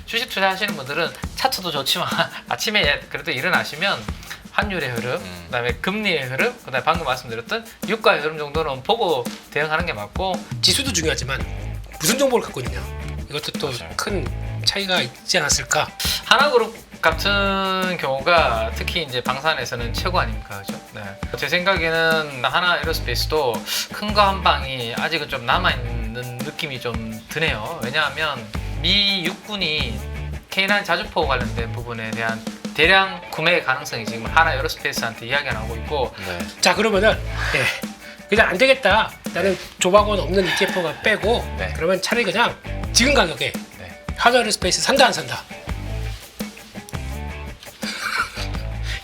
주식 투자하시는 분들은 차트도 좋지만 아침에 그래도 일어나시면 환율의 흐름, 그다음에 금리의 흐름, 그다음에 방금 말씀드렸던 유가의 흐름 정도는 보고 대응하는 게 맞고 지수도 중요하지만 무슨 정보를 갖고 있느냐 이것도 또 큰 차이가 있지 않았을까. 하나그룹 같은 경우가 특히 이제 방산에서는 최고 아닙니까, 그죠? 네. 제 생각에는 하나 에어로스페이스도 큰 거 한 방이 아직은 좀 남아 있는 느낌이 좀 드네요. 왜냐하면 미 육군이 K9 자주포 관련된 부분에 대한 대량 구매 가능성이 지금 하나 에어로스페이스한테 이야기가 나오고 있고. 네. 자 그러면은 그냥 안 되겠다. 나는 조박원 없는 ETF가 빼고 네. 그러면 차라리 그냥 지금 가격에 하나 에어로스페이스 산다 안 산다.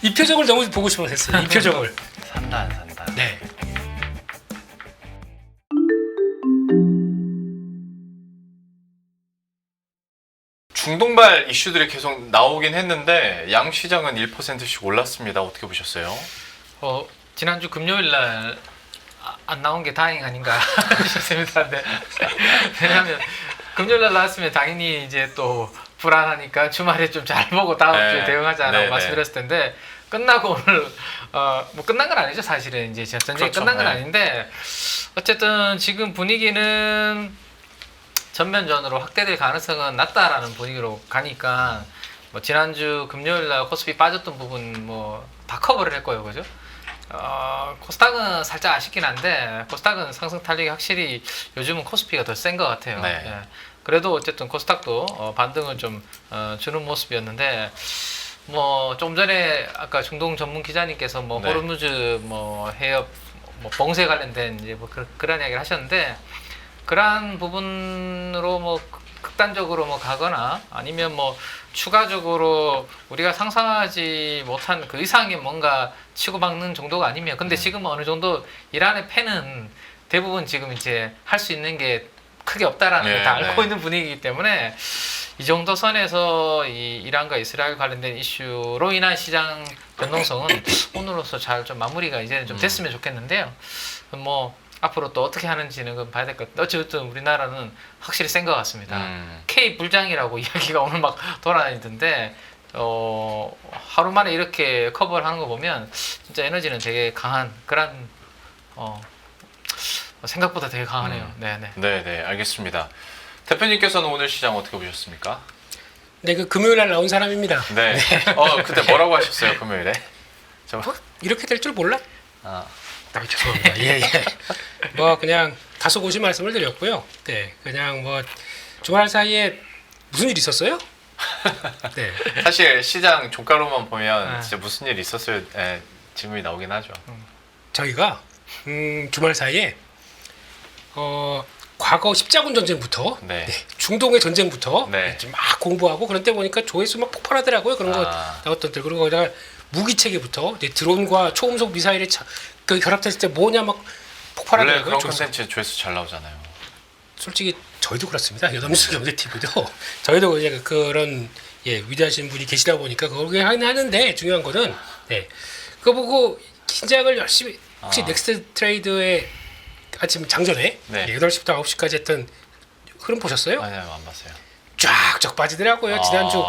이 표정을 너무 보고 싶어서 이 표정을. 산다 안 산다. 네. 중동발 이슈들이 계속 나오긴 했는데 양 시장은 1%씩 올랐습니다. 어떻게 보셨어요? 지난주 금요일 날 안 나온 게 다행 아닌가 싶습니다. 네. 왜냐하면 금요일 날 나왔으면 당연히 이제 또 불안하니까 주말에 좀 잘 보고 다음 주에 대응하자라고 말씀드렸을 텐데 끝나고 오늘 뭐 끝난 건 아니죠. 사실은 이제 전쟁이 그렇죠. 끝난 건 아닌데 어쨌든 지금 분위기는 전면전으로 확대될 가능성은 낮다라는 분위기로 가니까 뭐 지난주 금요일 날 코스피 빠졌던 부분 뭐 다 커버를 했고요, 그죠? 코스닥은 살짝 아쉽긴 한데 코스닥은 상승 탄력이 확실히 요즘은 코스피가 더 센 것 같아요. 네. 예. 그래도 어쨌든 코스닥도 반등을 좀 주는 모습이었는데 뭐 좀 전에 아까 중동 전문 기자님께서 뭐 네. 호르무즈 뭐 해협 뭐 봉쇄 관련된 이제 뭐 그런 이야기를 하셨는데 그러한 부분으로 뭐 극단적으로 뭐 가거나 아니면 뭐 추가적으로 우리가 상상하지 못한 그 이상의 뭔가 치고박는 정도가 아니면 근데 지금 어느 정도 이란의 패는 대부분 지금 이제 할 수 있는 게 크게 없다라는 걸 다 알고 있는 분위기이기 때문에 이 정도 선에서 이 이란과 이스라엘 관련된 이슈로 인한 시장 변동성은 오늘로서 잘 좀 마무리가 이제는 좀 됐으면 좋겠는데요. 뭐 앞으로 또 어떻게 하는지는 그건 봐야 될 것 같아요. 어쨌든 우리나라는 확실히 센 것 같습니다. K 불장이라고 이야기가 오늘 막 돌아다니던데 하루 만에 이렇게 커버를 하는 거 보면 진짜 에너지는 되게 강한 그런 생각보다 되게 강하네요. 네, 알겠습니다. 대표님께서는 오늘 시장 어떻게 보셨습니까? 네, 그 금요일 날 나온 사람입니다. 네. 그때 뭐라고 하셨어요, 금요일에? 이렇게 될 줄 몰라? 죄송합니다. 예. 뭐 그냥 다소 고시 말씀을 드렸고요. 네, 그냥 뭐 주말 사이에 무슨 일 있었어요? 네. 사실 시장 종가로만 보면 진짜 무슨 일 있었어요? 질문이 나오긴 하죠. 저희가 주말 사이에 과거 십자군 전쟁부터 중동의 전쟁부터 막 공부하고 그런 때 보니까 조회수 막 폭발하더라고요. 그런 거 나왔던 때 그리고 거기다가 무기 체계부터 드론과 초음속 미사일이 그 결합됐을 때 뭐냐 막 폭발하더라고요. 원래 그런 콘텐츠 조회수 잘 나오잖아요. 솔직히 저희도 그렇습니다. 여담뉴스 경제TV도 저희도 이제 그런 위대하신 분이 계시다 보니까 그걸 하는데 중요한 거는 그거 보고 긴장을 열심히 혹시 넥스트 트레이드의 아침 장전에 8시부터 9시까지 했던 흐름 보셨어요? 아니요, 안 봤어요. 쫙쫙 빠지더라고요. 지난주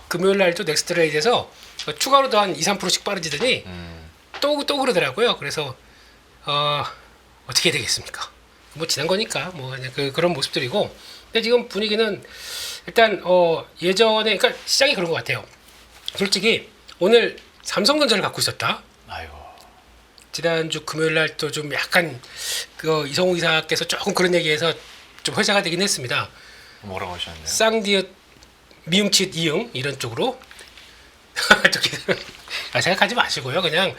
금요일 날도 넥스트 트레이드에서 추가로 더 한 2~3%씩 빠르지더니 또 그러더라고요. 그래서 어떻게 해야 되겠습니까? 뭐 지난 거니까 뭐 그냥 그런 모습들이고 근데 지금 분위기는 일단 예전에 그러니까 시장이 그런 것 같아요. 솔직히 오늘 삼성전자를 갖고 있었다. 지난주 금요일 날 또 좀 약간 그 이성우 이사께서 조금 그런 얘기해서 좀 회자가 되긴 했습니다. 뭐라고 하셨는데요? 쌍디읒 미음칫 이응 이런 쪽으로 생각하지 마시고요. 그냥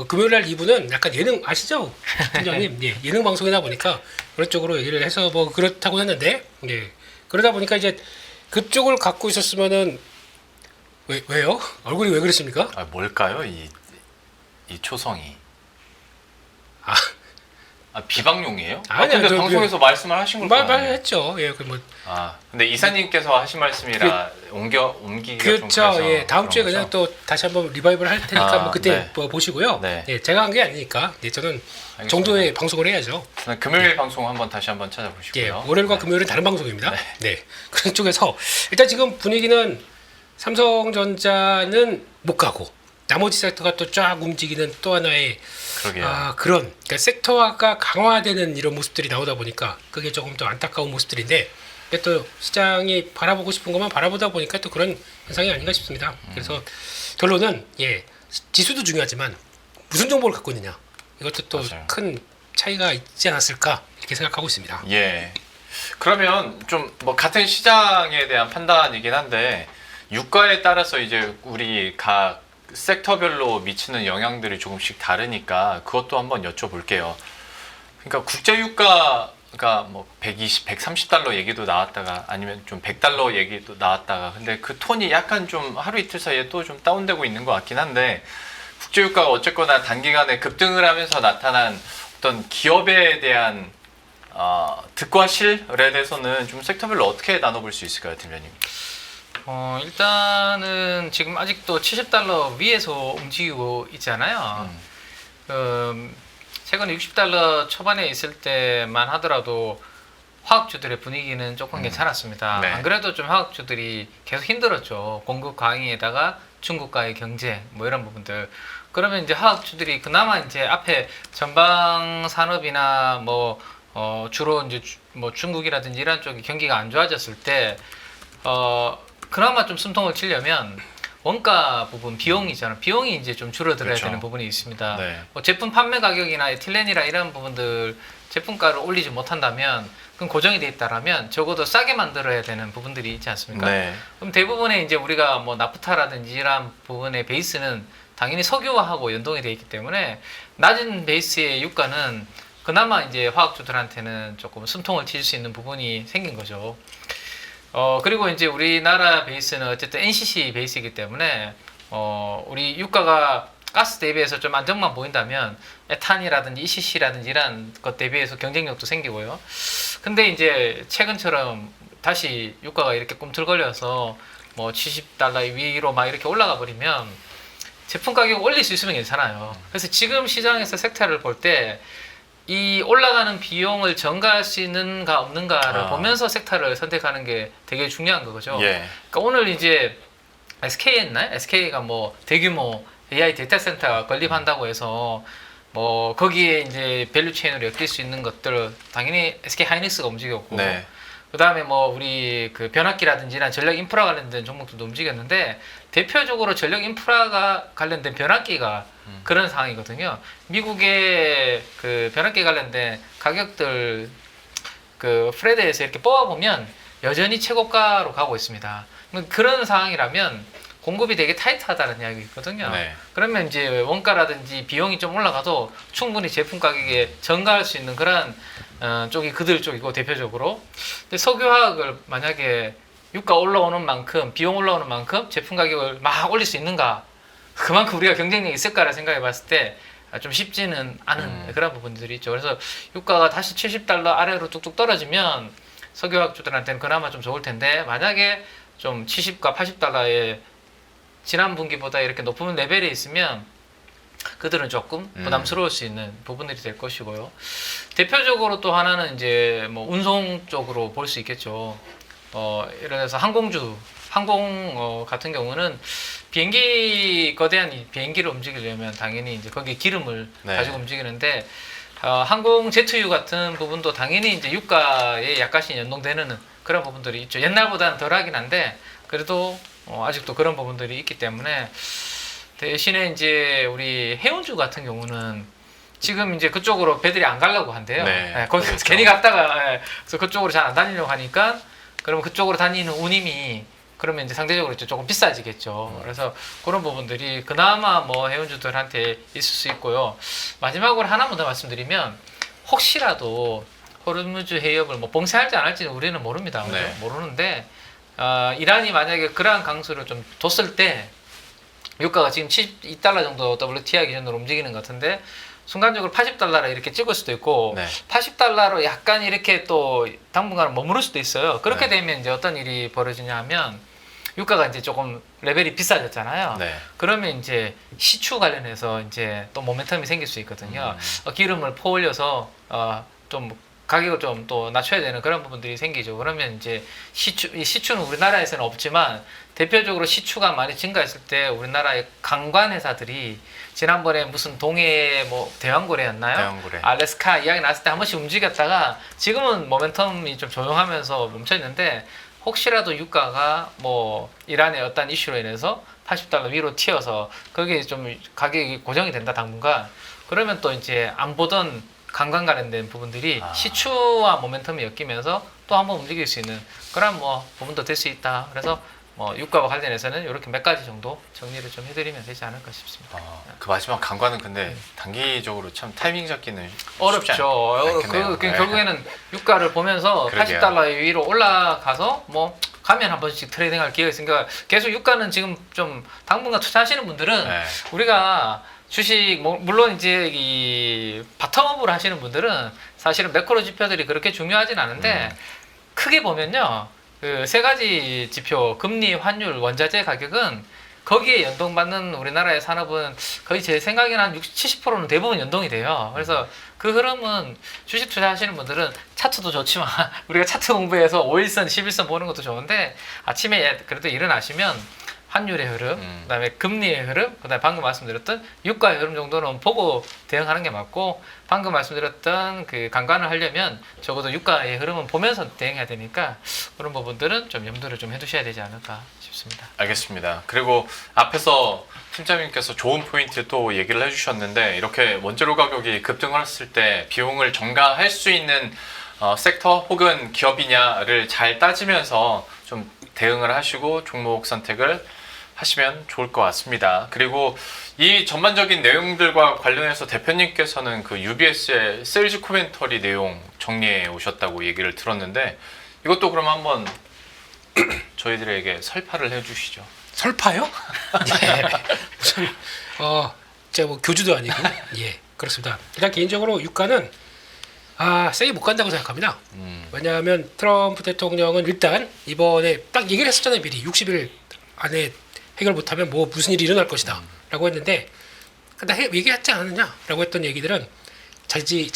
금요일 날 2부는 약간 예능 아시죠? 팀장님 예능 방송이다 보니까 그런 쪽으로 얘기를 해서 뭐 그렇다고 했는데 그러다 보니까 이제 그쪽을 갖고 있었으면은 왜요? 얼굴이 왜 그러십니까? 뭘까요? 이 초성이 비방용이에요? 아니요, 근데 저, 방송에서 말씀을 하신 걸 거예요. 말했죠. 예, 뭐 근데 이사님께서 하신 말씀이라 옮기기가 좀 그렇죠. 그래서 예, 다음 주에 그런 그냥 거죠? 또 다시 한번 리바이벌 할 테니까 뭐 그때 네. 뭐 보시고요. 네. 예, 제가 한 게 아니니까 저는 알겠습니다. 정도의 방송을 해야죠. 금요일 방송 다시 한번 예, 찾아보시고요. 월요일과 네. 금요일은 다른 방송입니다. 네. 그런 쪽에서 일단 지금 분위기는 삼성전자는 못 가고 나머지 섹터가 또 쫙 움직이는 또 하나의 그러게요. 그런 그러니까 섹터화가 강화되는 이런 모습들이 나오다 보니까 그게 조금 더 안타까운 모습들인데 근데 또 시장이 바라보고 싶은 것만 바라보다 보니까 또 그런 현상이 아닌가 싶습니다. 그래서 결론은 지수도 중요하지만 무슨 정보를 갖고 있느냐 이것도 또 맞아요. 큰 차이가 있지 않았을까 이렇게 생각하고 있습니다. 예. 그러면 좀 뭐 같은 시장에 대한 판단이긴 한데 유가에 따라서 이제 우리 각 섹터별로 미치는 영향들이 조금씩 다르니까 그것도 한번 여쭤볼게요. 그러니까 국제 유가가 뭐 120, 130달러 얘기도 나왔다가 아니면 좀 100달러 얘기도 나왔다가 근데 그 톤이 약간 좀 하루 이틀 사이에 또 좀 다운되고 있는 것 같긴 한데 국제 유가가 어쨌거나 단기간에 급등을 하면서 나타난 어떤 기업에 대한 득과실에 대해서는 좀 섹터별로 어떻게 나눠볼 수 있을까요, 팀장님? 일단은 지금 아직도 70달러 위에서 움직이고 있잖아요. 최근 60달러 초반에 있을 때만 하더라도 화학주들의 분위기는 조금 괜찮았습니다. 네. 안 그래도 좀 화학주들이 계속 힘들었죠. 공급 강의에다가 중국과의 경제 뭐 이런 부분들. 그러면 이제 화학주들이 그나마 이제 앞에 전방 산업이나 뭐 주로 이제 뭐 중국이라든지 이런 쪽이 경기가 안 좋아졌을 때 그나마 좀 숨통을 치려면 원가 부분 비용이잖아요. 비용이 이제 좀 줄어들어야 그렇죠. 되는 부분이 있습니다. 네. 뭐 제품 판매 가격이나 에틸렌이나 이런 부분들 제품가를 올리지 못한다면 그건 고정이 돼 있다라면 적어도 싸게 만들어야 되는 부분들이 있지 않습니까? 네. 그럼 대부분의 이제 우리가 뭐 나프타라든지 이런 부분의 베이스는 당연히 석유화하고 연동이 되어 있기 때문에 낮은 베이스의 유가는 그나마 이제 화학주들한테는 조금 숨통을 칠 수 있는 부분이 생긴 거죠. 그리고 이제 우리나라 베이스는 어쨌든 NCC 베이스이기 때문에 우리 유가가 가스 대비해서 좀 안정만 보인다면 에탄이라든지 ECC라든지 이런 것 대비해서 경쟁력도 생기고요. 근데 이제 최근처럼 다시 유가가 이렇게 꿈틀거려서 뭐 70달러 위로 막 이렇게 올라가 버리면 제품 가격 올릴 수 있으면 괜찮아요. 그래서 지금 시장에서 섹터를 볼 때 이 올라가는 비용을 전가할 수 있는가 없는가를 보면서 섹터를 선택하는 게 되게 중요한 거죠. 예. 그러니까 오늘 이제 SK였나요? SK가 뭐 대규모 AI 데이터 센터 건립한다고 해서 뭐 거기에 이제 밸류 체인으로 엮일 수 있는 것들 당연히 SK 하이닉스가 움직였고 네. 그다음에 뭐 우리 그 변압기라든지 이런 전력 인프라 관련된 종목들도 움직였는데 대표적으로 전력 인프라가 관련된 변압기가 그런 상황이거든요. 미국의 그 변압기 관련된 가격들 그 프레드에서 이렇게 뽑아보면 여전히 최고가로 가고 있습니다. 그런 상황이라면 공급이 되게 타이트하다는 이야기거든요. 네. 그러면 이제 원가라든지 비용이 좀 올라가도 충분히 제품 가격에 전가할 수 있는 그런 쪽이 그들 쪽이고 대표적으로. 근데 석유화학을 만약에 유가 올라오는 만큼 비용 올라오는 만큼 제품 가격을 막 올릴 수 있는가? 그만큼 우리가 경쟁력이 있을까를 생각해 봤을 때 좀 쉽지는 않은 그런 부분들이 있죠. 그래서 유가가 다시 70달러 아래로 뚝뚝 떨어지면 석유화학주들한테는 그나마 좀 좋을 텐데 만약에 좀 70과 80달러에 지난 분기보다 이렇게 높은 레벨에 있으면 그들은 조금 부담스러울 수 있는 부분들이 될 것이고요. 대표적으로 또 하나는 이제 뭐 운송 쪽으로 볼 수 있겠죠. 예를 들어서 항공 같은 경우는 비행기 거대한 비행기를 움직이려면 당연히 이제 거기에 기름을 네. 가지고 움직이는데 항공 제트유 같은 부분도 당연히 이제 유가에 약간씩 연동되는 그런 부분들이 있죠. 옛날보다는 덜하긴 한데 그래도 아직도 그런 부분들이 있기 때문에 대신에 이제 우리 해운주 같은 경우는 지금 이제 그쪽으로 배들이 안 가려고 한대요. 네, 거기 그렇죠. 괜히 갔다가 그래서 그쪽으로 잘 안 다니려고 하니까 그러면 그쪽으로 다니는 운임이 그러면 이제 상대적으로 이제 조금 비싸지겠죠. 그래서 그런 부분들이 그나마 뭐 해운주들한테 있을 수 있고요. 마지막으로 하나만 더 말씀드리면 혹시라도 호르무즈 해협을 뭐 봉쇄할지 안 할지는 우리는 모릅니다. 네. 모르는데 이란이 만약에 그러한 강수를 좀 뒀을 때 유가가 지금 72달러 정도 WTI 기준으로 움직이는 것 같은데 순간적으로 80달러를 이렇게 찍을 수도 있고 네. 80달러로 약간 이렇게 또 당분간 머무를 수도 있어요. 그렇게 네. 되면 이제 어떤 일이 벌어지냐 하면 유가가 이제 조금 레벨이 비싸졌잖아요. 네. 그러면 이제 시추 관련해서 이제 또 모멘텀이 생길 수 있거든요. 음. 기름을 퍼올려서 좀 가격을 좀 또 낮춰야 되는 그런 부분들이 생기죠. 그러면 이제 이 시추는 우리나라에서는 없지만 대표적으로 시추가 많이 증가했을 때 우리나라의 관광 회사들이 지난번에 무슨 동해 뭐 대왕고래였나요? 대왕고래. 알래스카 이야기 나왔을 때 한 번씩 움직였다가 지금은 모멘텀이 좀 조용하면서 멈춰 있는데 혹시라도 유가가 뭐 이란의 어떤 이슈로 인해서 80달러 위로 튀어서 거기에 좀 가격이 고정이 된다 당분간 그러면 또 이제 안 보던 관광 관련된 부분들이 시추와 모멘텀이 엮이면서 또 한번 움직일 수 있는 그런 뭐 부분도 될 수 있다. 그래서 뭐 유가와 관련해서는 이렇게 몇 가지 정도 정리를 좀 해드리면 되지 않을까 싶습니다. 그 마지막 강과는 근데 단기적으로 참 타이밍 잡기는 어렵죠. 않겠네요. 네. 결국에는 유가를 보면서 그러게요. 80달러 위로 올라가서 뭐 가면 한 번씩 트레이딩할 기회가 있으니까 계속 유가는 지금 좀 당분간 투자하시는 분들은 네. 우리가 주식 물론 이제 이 바텀업을 하시는 분들은 사실은 매크로 지표들이 그렇게 중요하진 않은데 크게 보면요. 그 세 가지 지표 금리, 환율, 원자재 가격은 거기에 연동받는 우리나라의 산업은 거의 제 생각에는 한 60, 70%는 대부분 연동이 돼요. 그래서 그 흐름은 주식 투자하시는 분들은 차트도 좋지만 우리가 차트 공부해서 5일선, 11선 보는 것도 좋은데 아침에 그래도 일어나시면 환율의 흐름, 그다음에 금리의 흐름, 그다음에 방금 말씀드렸던 유가의 흐름 정도는 보고 대응하는 게 맞고 방금 말씀드렸던 그 강관을 하려면 적어도 유가의 흐름은 보면서 대응해야 되니까 그런 부분들은 좀 염두를 좀 해두셔야 되지 않을까 싶습니다. 알겠습니다. 그리고 앞에서 팀장님께서 좋은 포인트를 또 얘기를 해주셨는데 이렇게 원재료 가격이 급등했을 때 비용을 전가할 수 있는 섹터 혹은 기업이냐를 잘 따지면서 좀 대응을 하시고 종목 선택을 하시면 좋을 것 같습니다. 그리고 이 전반적인 내용들과 관련해서 대표님께서는 그 UBS의 세일즈 코멘터리 내용 정리해 오셨다고 얘기를 들었는데 이것도 그럼 한번 저희들에게 설파를 해주시죠. 설파요? 예. 무슨 제가 뭐 교주도 아니고 예 그렇습니다. 일단 개인적으로 유가는 세게 못 간다고 생각합니다. 왜냐하면 트럼프 대통령은 일단 이번에 딱 얘기를 했었잖아요. 미리 60일 안에 해결 못하면 뭐 무슨 일이 일어날 것이다 라고 했는데 근데 얘기했지 않았느냐라고 했던 얘기들은 자기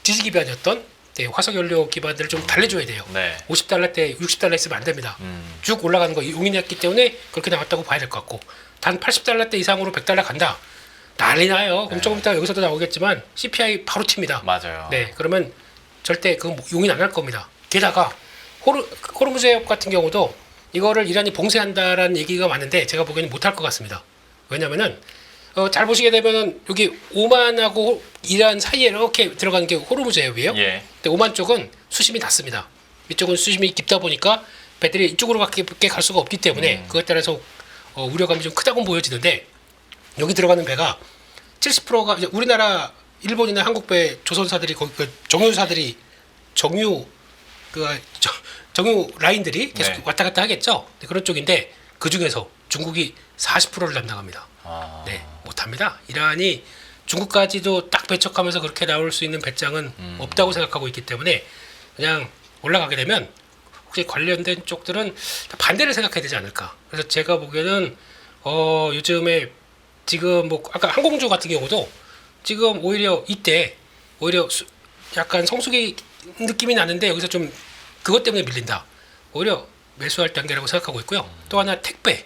지지 기반이었던 화석연료 기반들을 좀 달래줘야 돼요. 네. 50달러대 60달러 있으면 안 됩니다. 쭉 올라가는 거 용인했기 때문에 그렇게 나왔다고 봐야 될 것 같고 단 80달러대 이상으로 100달러 간다. 난리 나요. 그럼 조금 이따 여기서도 나오겠지만 CPI 바로 튑니다. 맞아요. 네, 그러면 절대 그건 용인 안 할 겁니다. 게다가 호르무즈 해협 같은 경우도 이거를 이란이 봉쇄한다라는 얘기가 많은데 제가 보기에는 못할 것 같습니다. 왜냐면은 잘 보시게 되면은 여기 오만하고 이란 사이에 이렇게 들어가는 게 호르무즈 해협이에요. 예. 근데 오만 쪽은 수심이 낮습니다. 이쪽은 수심이 깊다 보니까 배들이 이쪽으로밖에 갈 수가 없기 때문에 그것 따라서 우려감이 좀 크다고 보여지는데 여기 들어가는 배가 70%가 이제 우리나라, 일본이나 한국 배 조선사들이 거기 정유사들이 정유 라인들이 계속 네. 왔다 갔다 하겠죠. 네, 그런 쪽인데 그 중에서 중국이 40%를 담당합니다. 네, 못합니다. 이란이 중국까지도 딱 배척하면서 그렇게 나올 수 있는 배짱은 없다고 생각하고 있기 때문에 그냥 올라가게 되면 혹시 관련된 쪽들은 반대를 생각해야 되지 않을까. 그래서 제가 보기에는 요즘에 지금 뭐 아까 항공주 같은 경우도 지금 오히려 이때 오히려 약간 성수기 느낌이 나는데 여기서 좀 그것 때문에 밀린다. 오히려 매수할 단계라고 생각하고 있고요. 또 하나 택배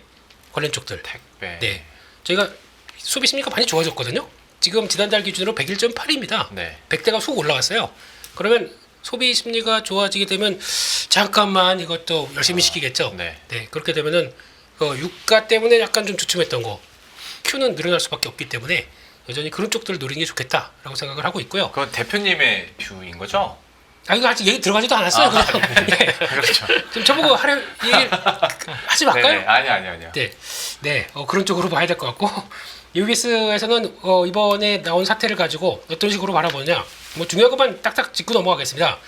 관련 쪽들. 택배. 네, 저희가 소비 심리가 많이 좋아졌거든요. 지금 지난달 기준으로 101.8입니다. 네. 100대가 훅 올라왔어요. 그러면 소비 심리가 좋아지게 되면 잠깐만 이것도 열심히 시키겠죠. 네. 네, 그렇게 되면은 유가 때문에 약간 좀 주춤했던 거 Q는 늘어날 수밖에 없기 때문에 여전히 그런 쪽들을 노리는 게 좋겠다라고 생각을 하고 있고요. 그건 대표님의 뷰인 거죠? 이거 아직 얘기 들어가지도 않았어요. 그냥. 네. 그렇죠. 좀 저보고 얘기 하지 말까요? 네네. 아니요. 네, 그런 쪽으로 봐야 될 것 같고 UBS에서는 이번에 나온 사태를 가지고 어떤 식으로 바라보느냐, 뭐 중요한 것만 딱딱 짚고 넘어가겠습니다.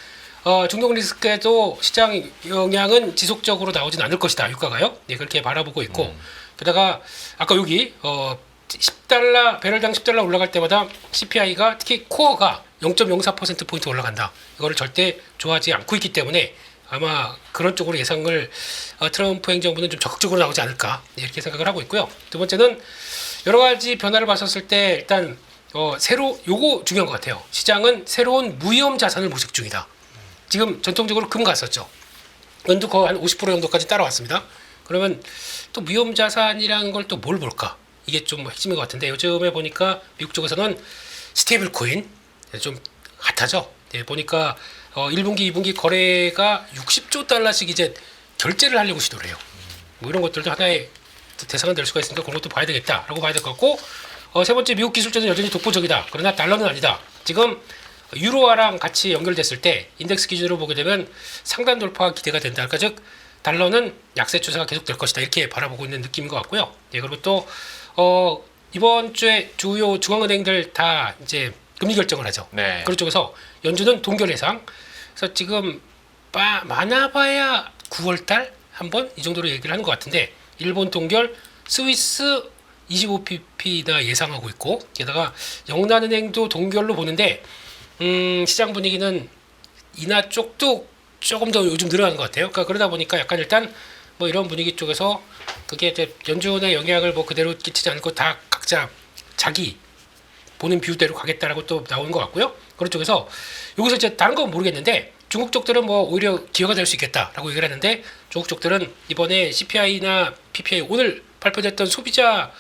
중동 리스크에도 시장 영향은 지속적으로 나오진 않을 것이다. 유가가요. 네, 그렇게 바라보고 있고 게다가 아까 여기 10달러 배럴당 10달러 올라갈 때마다 CPI가 특히 코어가 0.04%포인트 올라간다. 이거를 절대 좋아하지 않고 있기 때문에 아마 그런 쪽으로 예상을 트럼프 행정부는 좀 적극적으로 나오지 않을까 이렇게 생각을 하고 있고요. 두 번째는 여러 가지 변화를 봤었을 때 일단 새로 요거 중요한 것 같아요. 시장은 새로운 무위험 자산을 모색 중이다. 지금 전통적으로 금 갔었죠. 은도 거의 한 50% 정도까지 따라왔습니다. 그러면 또 무위험 자산이라는 걸 또 뭘 볼까? 이게 좀 핵심인 것 같은데 요즘에 보니까 미국 쪽에서는 스테이블 코인 좀 핫하죠. 예, 보니까 1분기, 2분기 거래가 60조 달러씩 이제 결제를 하려고 시도를 해요. 뭐 이런 것들도 하나의 대상은 될 수가 있으니까 그런 것도 봐야 되겠다라고 봐야 될 것 같고 세 번째 미국 기술자는 여전히 독보적이다. 그러나 달러는 아니다. 지금 유로화랑 같이 연결됐을 때 인덱스 기준으로 보게 되면 상단 돌파가 기대가 된다. 그러니까 즉 달러는 약세 추세가 계속될 것이다. 이렇게 바라보고 있는 느낌인 것 같고요. 예, 그리고 또 이번 주에 주요 중앙은행들 다 이제 금리 결정을 하죠. 네. 그런 쪽에서 연준은 동결 예상. 그래서 지금 많아봐야 9월달 한번 이 정도로 얘기를 하는 것 같은데 일본 동결, 스위스 25pp나 예상하고 있고 게다가 영란은행도 동결로 보는데 시장 분위기는 인하 쪽도 조금 더 요즘 늘어나는 것 같아요. 그러니까 그러다 보니까 약간 일단 뭐 이런 분위기 쪽에서 그게 이제 연준의 영향을 뭐 그대로 끼치지 않고 다 각자 자기 보는 뷰대로 가겠다라고 또 나오는 것 같고요. 그런 쪽에서 여기서 이제 다른 건 모르겠는데 중국 쪽들은 뭐 오히려 기회가 될 수 있겠다라고 얘기를 하는데 중국 쪽들은 이번에 CPI나 PPI 오늘 발표됐던 소비자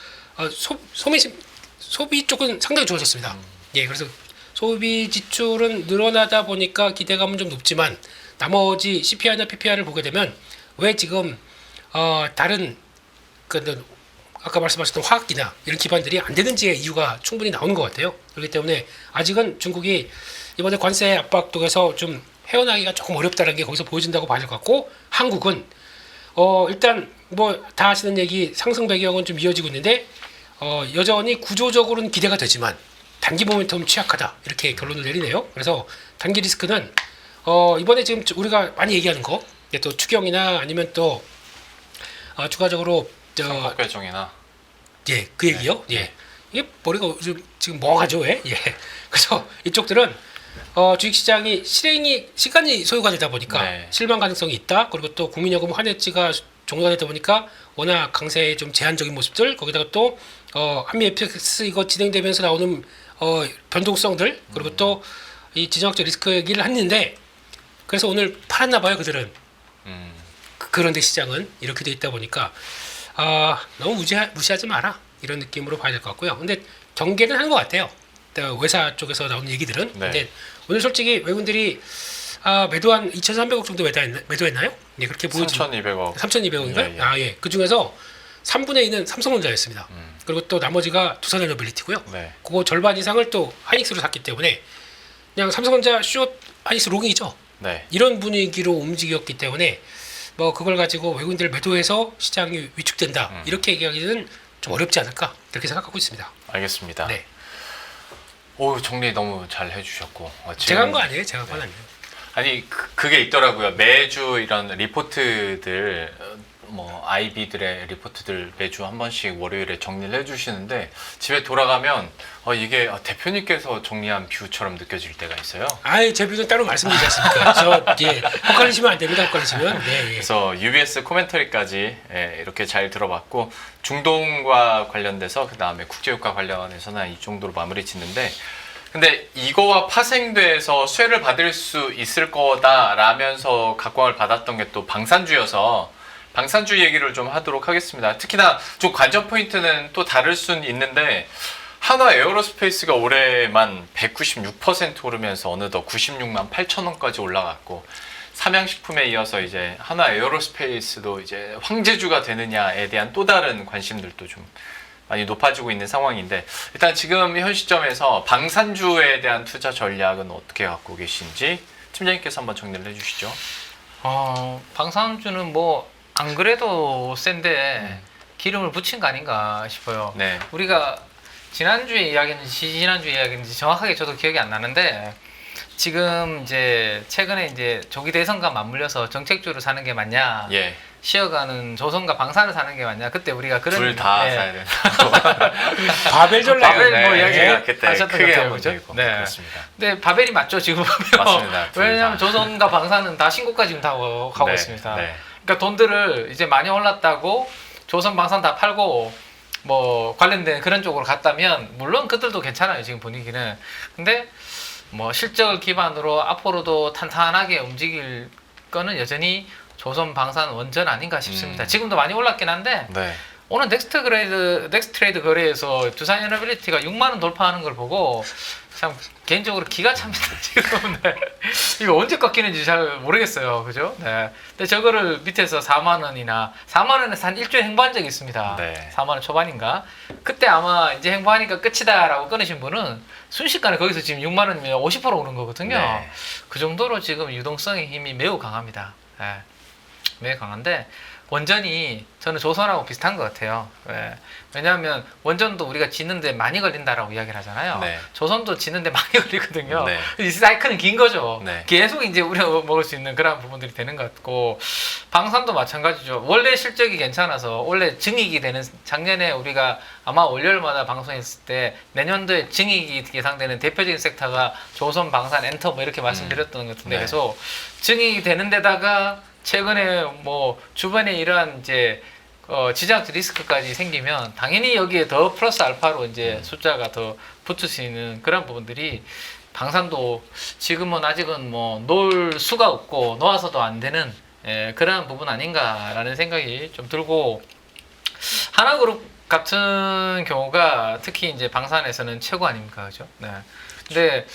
소비 쪽은 상당히 좋아졌습니다. 예, 그래서 소비 지출은 늘어나다 보니까 기대감은 좀 높지만 나머지 CPI나 PPI를 보게 되면 왜 지금 다른 아까 말씀하셨던 화학기나 이런 기반들이 안 되는지의 이유가 충분히 나오는 것 같아요. 그렇기 때문에 아직은 중국이 이번에 관세 압박 쪽에서 좀 헤어나기가 조금 어렵다는 게 거기서 보여진다고 봐야 될 것 같고 한국은 일단 뭐 다 하시는 얘기 상승 배경은 좀 이어지고 있는데 여전히 구조적으로는 기대가 되지만 단기 모멘텀 취약하다 이렇게 결론을 내리네요. 그래서 단기 리스크는 이번에 지금 우리가 많이 얘기하는 거 또 추경이나 아니면 또 추가적으로 선거 배정이나 예, 그 얘기요. 네. 예. 이게 머리가 요즘 지금 멍하죠, 왜? 예. 그래서 이쪽들은 주식시장이 실행이 시간이 소요가 되다 보니까 네. 실망 가능성이 있다. 그리고 또 국민연금 환해지가 종료가 되다 보니까 워낙 강세의 좀 제한적인 모습들 거기다가 또 한미 FX 이거 진행되면서 나오는 변동성들 그리고 또 이 지정학적 리스크 얘기를 했는데 그래서 오늘 팔았나 봐요, 그들은. 그런데 시장은 이렇게 돼 있다 보니까 너무 무시하지 마라 이런 느낌으로 봐야 될 것 같고요. 근데 경계는 하는 것 같아요. 외사 쪽에서 나오는 얘기들은. 네. 근데 오늘 솔직히 외국인들이 매도한 2,300억 정도 매도했나요? 네, 그렇게 보여지. 3,200억. 3,200억인가요? 예, 예. 예. 그 중에서 3분의 2는 삼성전자였습니다. 그리고 또 나머지가 두산에너빌리티고요. 네. 그거 절반 이상을 또 하이닉스로 샀기 때문에 그냥 삼성전자 숏 하이닉스 롱이죠. 네. 이런 분위기로 움직였기 때문에 뭐 그걸 가지고 외국인들 매도해서 시장이 위축된다 이렇게 얘기하기는 좀 어렵지 않을까 그렇게 생각하고 있습니다. 알겠습니다. 네, 오, 정리 너무 잘 해주셨고. 제가 한 거 아니에요. 제가 한 건 아니에요. 아니 그게 있더라고요. 매주 이런 리포트들 뭐 IB들의 리포트들 매주 한 번씩 월요일에 정리를 해주시는데 집에 돌아가면 이게 대표님께서 정리한 뷰처럼 느껴질 때가 있어요. 제 뷰는 따로 말씀드리지 않습니까? 헛갈리시면 안 됩니다. 헛갈리시면. 네, 예. 그래서 UBS 코멘터리까지 이렇게 잘 들어봤고 중동과 관련돼서 그 다음에 국제유가 관련해서는 이 정도로 마무리 짓는데 근데 이거와 파생돼서 수혜를 받을 수 있을 거다라면서 각광을 받았던 게 또 방산주여서 방산주 얘기를 좀 하도록 하겠습니다. 특히나 좀 관전 포인트는 또 다를 수는 있는데 한화 에어로스페이스가 올해만 196% 오르면서 어느덧 96만 8천 원까지 올라갔고 삼양식품에 이어서 이제 한화 에어로스페이스도 이제 황제주가 되느냐에 대한 또 다른 관심들도 좀 많이 높아지고 있는 상황인데 일단 지금 현 시점에서 방산주에 대한 투자 전략은 어떻게 갖고 계신지 팀장님께서 한번 정리를 해주시죠. 방산주는 뭐 안 그래도 센데 기름을 붙인 거 아닌가 싶어요. 네. 우리가 지난주에 이야기했는지 지난주에 이야기했는지 정확하게 저도 기억이 안 나는데 지금 이제 최근에 이제 조기 대선과 맞물려서 정책주를 사는 게 맞냐 예. 쉬어가는 조선과 방산을 사는 게 맞냐? 그때 우리가 그런 둘 다 예, 사야 된다. 바벨 전략. 바벨 뭐 이야기 제가 그때 하셨던 크게 것 같아요, 한번 그죠? 들고 네. 그렇습니다. 근데 바벨이 맞죠 지금 보면. 맞습니다. 둘 왜냐하면 다. 조선과 방산은 다 신고가 지금 다 가고 네, 있습니다. 네. 그러니까 돈들을 이제 많이 올랐다고 조선 방산 다 팔고 뭐 관련된 그런 쪽으로 갔다면 물론 그들도 괜찮아요 지금 분위기는. 근데 뭐 실적을 기반으로 앞으로도 탄탄하게 움직일 거는 여전히 조선 방산 원전 아닌가 싶습니다. 지금도 많이 올랐긴 한데 네. 오늘 넥스트레이드 거래에서 두산 에너빌리티가 6만 원 돌파하는 걸 보고 참 개인적으로 기가 찹니다 지금. 네. 이거 언제 꺾이는지 잘 모르겠어요, 그죠? 네. 근데 저거를 밑에서 4만 원이나 4만 원에서 한 일주일 행보한 적이 있습니다. 네. 4만 원 초반인가? 그때 아마 이제 행보하니까 끝이다라고 끊으신 분은 순식간에 거기서 지금 6만 원이면 50% 오른 거거든요. 네. 그 정도로 지금 유동성의 힘이 매우 강합니다. 네. 매우 강한데 원전이 저는 조선하고 비슷한 것 같아요. 네. 왜냐하면 원전도 우리가 짓는데 많이 걸린다라고 이야기를 하잖아요. 네. 조선도 짓는데 많이 걸리거든요. 네. 이 사이클은 긴 거죠. 네. 계속 이제 우리가 먹을 수 있는 그런 부분들이 되는 것 같고 방산도 마찬가지죠. 원래 실적이 괜찮아서 원래 증익이 되는 작년에 우리가 아마 월요일마다 방송했을 때 내년도에 증익이 예상되는 대표적인 섹터가 조선, 방산, 엔터 뭐 이렇게 말씀드렸던 것 같은데 네. 그래서 증익이 되는 데다가 최근에 뭐 주변에 이러한 이제 지정학 리스크까지 생기면 당연히 여기에 더 플러스 알파로 이제 숫자가 더 붙을 수 있는 그런 부분들이 방산도 지금은 아직은 뭐 놓을 수가 없고 놓아서도 안 되는 그런 부분 아닌가라는 생각이 좀 들고 하나그룹 같은 경우가 특히 이제 방산에서는 최고 아닙니까, 그죠? 네. 근데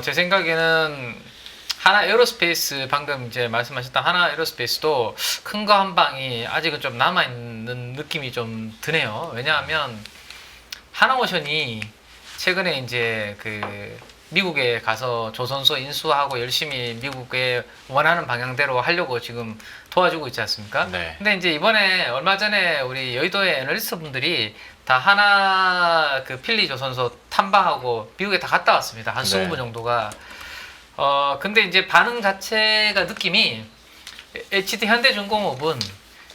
제 생각에는 하나 에어로스페이스 방금 이제 말씀하셨던 하나 에어로스페이스도 큰 거 한 방이 아직은 좀 남아 있는 느낌이 좀 드네요. 왜냐하면 하나오션이 최근에 이제 그 미국에 가서 조선소 인수하고 열심히 미국에 원하는 방향대로 하려고 지금 도와주고 있지 않습니까? 네. 근데 이제 이번에 얼마 전에 우리 여의도의 애널리스트 분들이 다 하나 그 필리 조선소 탐방하고 미국에 다 갔다 왔습니다. 한 네. 20분 정도가. 근데 이제 반응 자체가 느낌이 HD 현대중공업은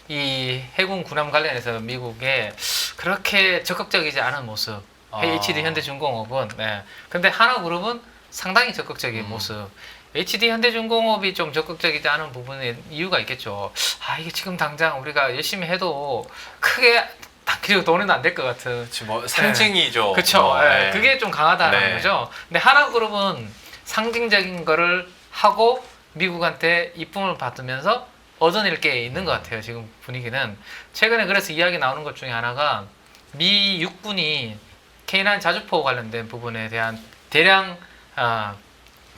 이 해군 군함 관련해서 미국에 그렇게 적극적이지 않은 모습. HD 현대중공업은. 네. 근데 하나그룹은 상당히 적극적인 모습. HD 현대중공업이 좀 적극적이지 않은 부분에 이유가 있겠죠. 이게 지금 당장 우리가 열심히 해도 크게 단기적으로 돈은 안 될 것 같은. 뭐 상징이죠. 그렇죠. 네. 그게 좀 강하다는 네. 거죠. 근데 하나그룹은 상징적인 거를 하고 미국한테 이쁨을 받으면서 얻어낼 게 있는 것 같아요. 지금 분위기는. 최근에 그래서 이야기 나오는 것 중에 하나가 미 육군이 K9 자주포 관련된 부분에 대한 대량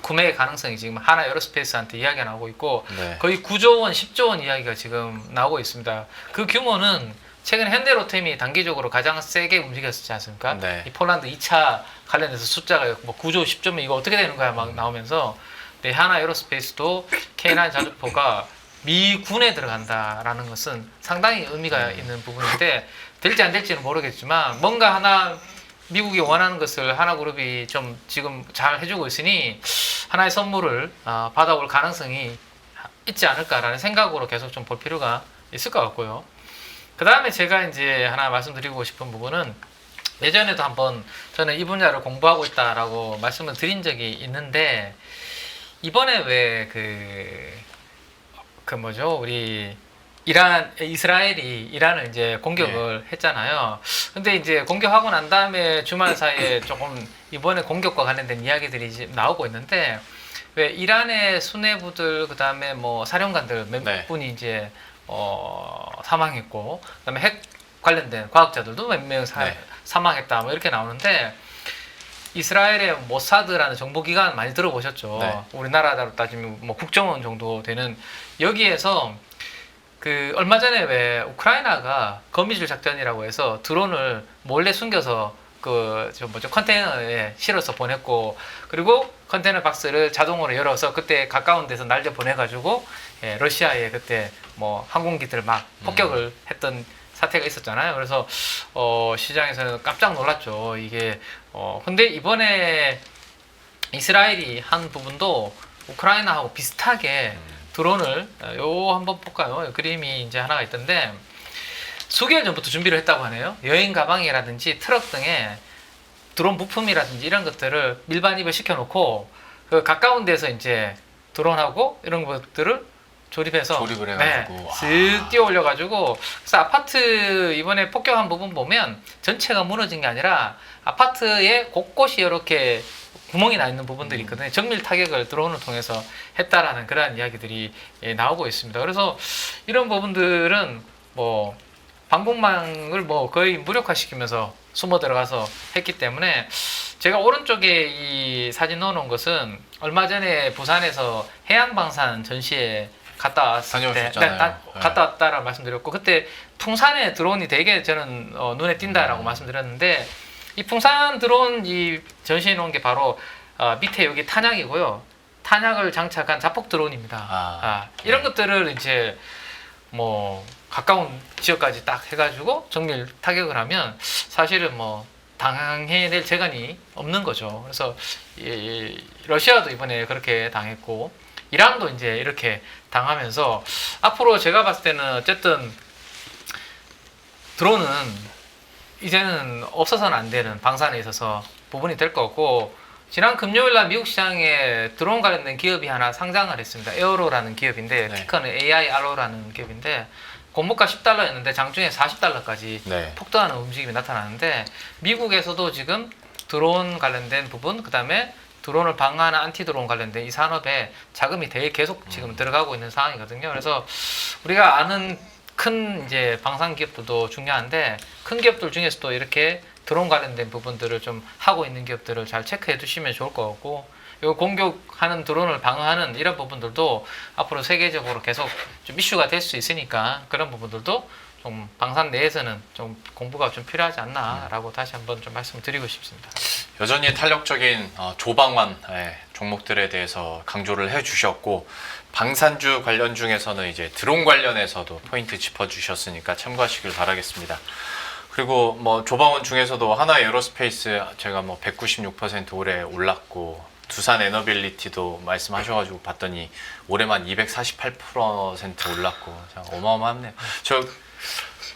구매 가능성이 지금 하나 에어로스페이스한테 이야기가 나오고 있고 네. 거의 9조 원, 10조 원 이야기가 지금 나오고 있습니다. 그 규모는 최근 현대로템이 단기적으로 가장 세게 움직였지 않습니까? 네. 이 폴란드 2차 관련해서 숫자가 뭐 9조, 10조면 이거 어떻게 되는 거야 막 나오면서 네, 하나 에어로스페이스도 K9 자주포가 미군에 들어간다라는 것은 상당히 의미가 있는 부분인데 될지 안 될지는 모르겠지만 뭔가 하나 미국이 원하는 것을 하나그룹이 좀 지금 잘 해주고 있으니 하나의 선물을 받아올 가능성이 있지 않을까라는 생각으로 계속 좀 볼 필요가 있을 것 같고요. 그 다음에 제가 이제 하나 말씀드리고 싶은 부분은 예전에도 한번 저는 이 분야를 공부하고 있다라고 말씀을 드린 적이 있는데 이번에 왜 그 뭐죠 우리 이스라엘이 이란을 이제 공격을 했잖아요. 근데 이제 공격하고 난 다음에 주말 사이에 조금 이번에 공격과 관련된 이야기들이 이제 나오고 있는데 왜 이란의 수뇌부들 그 다음에 뭐 사령관들 몇 네. 분이 이제 사망했고 그다음에 핵 관련된 과학자들도 몇 명 네. 사망했다 뭐 이렇게 나오는데 이스라엘의 모사드라는 정보기관 많이 들어보셨죠? 네. 우리나라로 따지면 뭐 국정원 정도 되는 여기에서 그 얼마 전에 왜 우크라이나가 거미줄 작전이라고 해서 드론을 몰래 숨겨서 컨테이너에 실어서 보냈고 그리고 컨테이너 박스를 자동으로 열어서 그때 가까운 데서 날려 보내가지고 러시아에 그때 뭐 항공기들 막 폭격을 했던 사태가 있었잖아요. 그래서 시장에서는 깜짝 놀랐죠. 이게 근데 이번에 이스라엘이 한 부분도 우크라이나하고 비슷하게 드론을 요 한번 볼까요? 그림이 이제 하나가 있던데 수개월 전부터 준비를 했다고 하네요. 여행 가방이라든지 트럭 등에 드론 부품이라든지 이런 것들을 밀반입을 시켜놓고 그 가까운 데서 이제 드론하고 이런 것들을 조립해서 조립을 해가지고 쓱 뛰어 올려가지고 그래서 아파트 이번에 폭격한 부분 보면 전체가 무너진 게 아니라 아파트의 곳곳이 이렇게 구멍이 나 있는 부분들이 있거든요. 정밀 타격을 드론을 통해서 했다라는 그러한 이야기들이 나오고 있습니다. 그래서 이런 부분들은 뭐 방공망을 뭐 거의 무력화시키면서 숨어 들어가서 했기 때문에 제가 오른쪽에 이 사진 넣어놓은 것은 얼마 전에 부산에서 해양방산 전시회 갔다 왔을 때 갔다 왔다라고 말씀드렸고 그때 풍산에 드론이 되게 저는 눈에 띈다라고 말씀드렸는데 이 풍산 드론 이 전시해 놓은 게 바로 밑에 여기 탄약이고요. 탄약을 장착한 자폭 드론입니다. 이런 것들을 이제 뭐 가까운 지역까지 딱 해가지고 정밀 타격을 하면 사실은 뭐 당해낼 재간이 없는 거죠. 그래서 러시아도 이번에 그렇게 당했고 이란도 이제 이렇게 당하면서 앞으로 제가 봤을 때는 어쨌든 드론은 이제는 없어서는 안 되는 방산에 있어서 부분이 될 것 같고 지난 금요일 날 미국 시장에 드론 관련된 기업이 하나 상장을 했습니다. 에어로라는 기업인데 티커는 AIRO라는 기업인데 공모가 $10였는데 장중에 $40까지 폭등하는 움직임이 나타나는데 미국에서도 지금 드론 관련된 부분 그다음에 드론을 방어하는 안티드론 관련된 이 산업에 자금이 되게 계속 지금 들어가고 있는 상황이거든요. 그래서 우리가 아는 큰 이제 방산 기업들도 중요한데 큰 기업들 중에서도 이렇게 드론 관련된 부분들을 좀 하고 있는 기업들을 잘 체크해 두시면 좋을 것 같고 이 공격하는 드론을 방어하는 이런 부분들도 앞으로 세계적으로 계속 좀 이슈가 될 수 있으니까 그런 부분들도 좀 방산 내에서는 좀 공부가 좀 필요하지 않나라고 다시 한번 좀 말씀드리고 싶습니다. 여전히 탄력적인 조방환 종목들에 대해서 강조를 해주셨고 방산주 관련 중에서는 이제 드론 관련해서도 포인트 짚어주셨으니까 참고하시길 바라겠습니다. 그리고 뭐 조방원 중에서도 하나 에어로스페이스 제가 뭐 196% 올해 올랐고 두산 에너빌리티도 말씀하셔가지고 봤더니 올해만 248% 올랐고 참 어마어마하네요. 저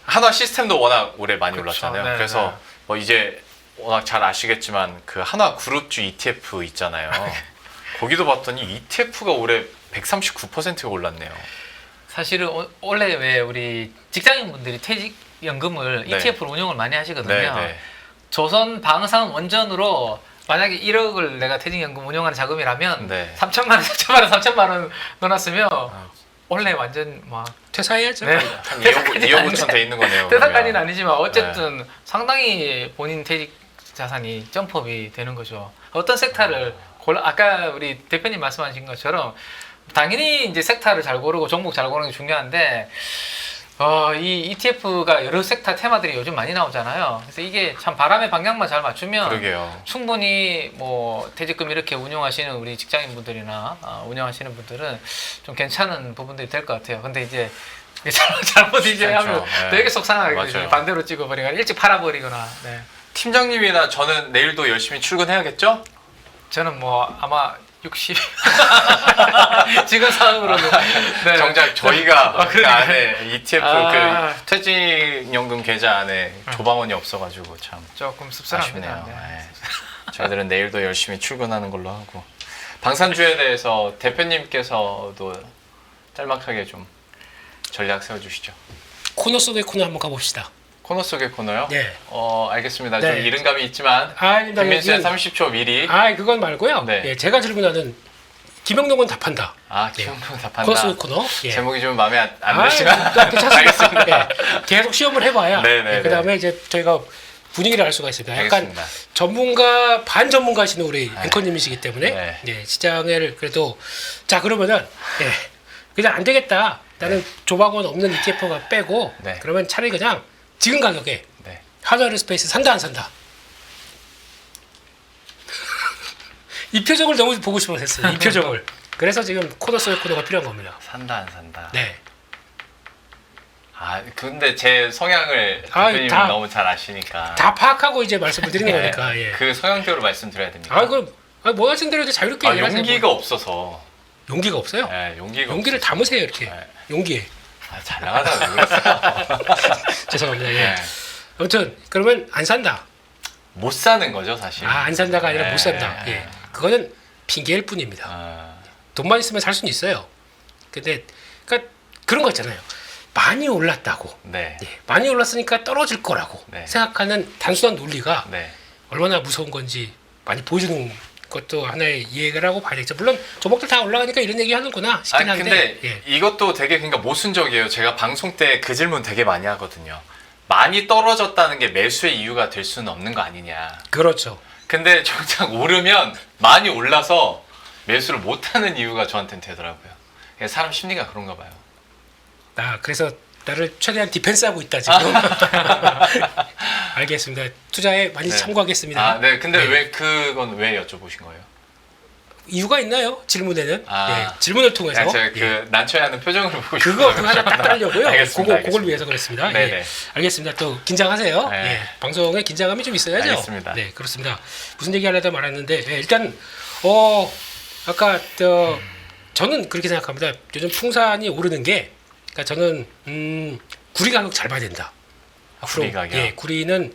한화 시스템도 워낙 올해 많이 올랐잖아요. 네, 그래서 네. 뭐 이제 워낙 잘 아시겠지만 그 한화 그룹주 ETF 있잖아요. 거기도 봤더니 ETF가 올해 139%가 올랐네요. 사실은 원래 왜 우리 직장인분들이 퇴직연금을 ETF로 운용을 많이 하시거든요. 조선 방산 원전으로 만약에 1억을 내가 퇴직연금 운용하는 자금이라면 3천만 원, 3천만 원 넣어놨으면 원래 완전 막 퇴사해야죠. 한 2억 5천 돼 있는 거네요. 퇴사까지는 아니지만 어쨌든 상당히 본인 퇴직 자산이 점프업이 되는 거죠. 어떤 섹터를 아까 우리 대표님 말씀하신 것처럼 당연히 이제 섹터를 잘 고르고 종목 잘 고르는 게 중요한데 이 ETF가 여러 섹터 테마들이 요즘 많이 나오잖아요. 그래서 이게 참 바람의 방향만 잘 맞추면 그러게요. 충분히 뭐 퇴직금 이렇게 운용하시는 우리 직장인분들이나 운영하시는 분들은 좀 괜찮은 부분들이 될 것 같아요. 근데 이제 잘못 이제 하면 되게 속상하게 반대로 찍어버리거나 일찍 팔아버리거나. 팀장님이나 저는 내일도 열심히 출근해야겠죠? 저는 뭐 아마 60 지금 상황으로는 정작 저희가 그 안에 ETF 그 퇴직연금 계좌 안에 조방원이 없어가지고 참 조금 씁쓸합니다. 아쉽네요. 저희들은 내일도 열심히 출근하는 걸로 하고 방산주에 대해서 대표님께서도 짤막하게 좀 전략 세워주시죠. 코너 속의 코너 한번 가봅시다. 코너 속의 코너요? 네. 알겠습니다. 좀 이른감이 있지만 김민수의 30초 미리. 그건 말고요. 제가 질문하는 김영동은 답한다. 김영동은 답한다. 코너 속의 코너. 제목이 좀 마음에 안 드시면 괜찮습니다. 알겠습니다. 계속 시험을 해봐야. 그다음에 이제 저희가 분위기를 알 수가 있습니다. 약간 전문가 반 전문가시는 우리 앵커님이시기 때문에 시장을 그래도 자 그러면은 그냥 안 되겠다. 나는 조방원 없는 ETF가 빼고 그러면 차라리 그냥 지금 가격에 한화에어스페이스 산다 안 산다. 이 표정을 너무 보고 싶어서 했어요. 이 표정을. 그래서 지금 코너 속의 코너가 필요한 겁니다. 산다 안 산다. 네. 근데 제 성향을 대표님이 너무 잘 아시니까 다 파악하고 이제 말씀을 드리는 거니까. 그 성향대로 말씀드려야 됩니다. 그럼 뭐 하신 대로 자유롭게 얘기하세요. 용기가 없어서 용기가 없어요. 네, 용기가 용기를 없었어요. 담으세요 이렇게. 네. 용기에. 아, 잘 나가다가 왜 그랬어요? 죄송합니다. 예. 네. 아무튼 그러면 안 산다. 못 사는 거죠, 사실. 안 산다가 아니라 네. 못 산다. 예. 그거는 핑계일 뿐입니다. 아, 돈만 있으면 살 수는 있어요. 근데 그러니까 그런 거 있잖아요. 많이 올랐다고. 네. 예. 많이 올랐으니까 떨어질 거라고 네. 생각하는 단순한 논리가 네. 얼마나 무서운 건지 많이 보여주는 것도 하나의 이해라고 봐야겠죠. 물론 종목들 다 올라가니까 이런 얘기 하는구나 싶긴 아니, 한데. 근데 예. 이것도 되게 그러니까 모순적이에요. 제가 방송 때 그 질문 되게 많이 하거든요. 많이 떨어졌다는 게 매수의 이유가 될 수는 없는 거 아니냐. 그렇죠. 근데 정작 오르면 많이 올라서 매수를 못하는 이유가 저한테는 되더라고요. 사람 심리가 그런가 봐요. 그래서 나를 최대한 디펜스하고 있다 지금. 알겠습니다. 투자에 많이 네. 참고하겠습니다. 아, 네. 근데 네. 왜 그건 왜 여쭤보신 거예요? 이유가 있나요? 질문에는. 아. 예, 질문을 통해서. 제가 예. 그 난처해하는 표정을 보고 그거 싶어서 하나 딱 따려고요. 알겠습니다. 그걸 위해서 그랬습니다. 네네. 예. 알겠습니다. 또 긴장하세요. 네. 예. 방송에 긴장감이 좀 있어야죠. 알겠습니다. 네, 그렇습니다. 무슨 얘기하려다 말았는데 예, 일단 아까 저는 그렇게 생각합니다. 요즘 풍산이 오르는 게 그러니까 저는 구리 가격 잘 봐야 된다. 앞으로 구리 가격? 예, 구리는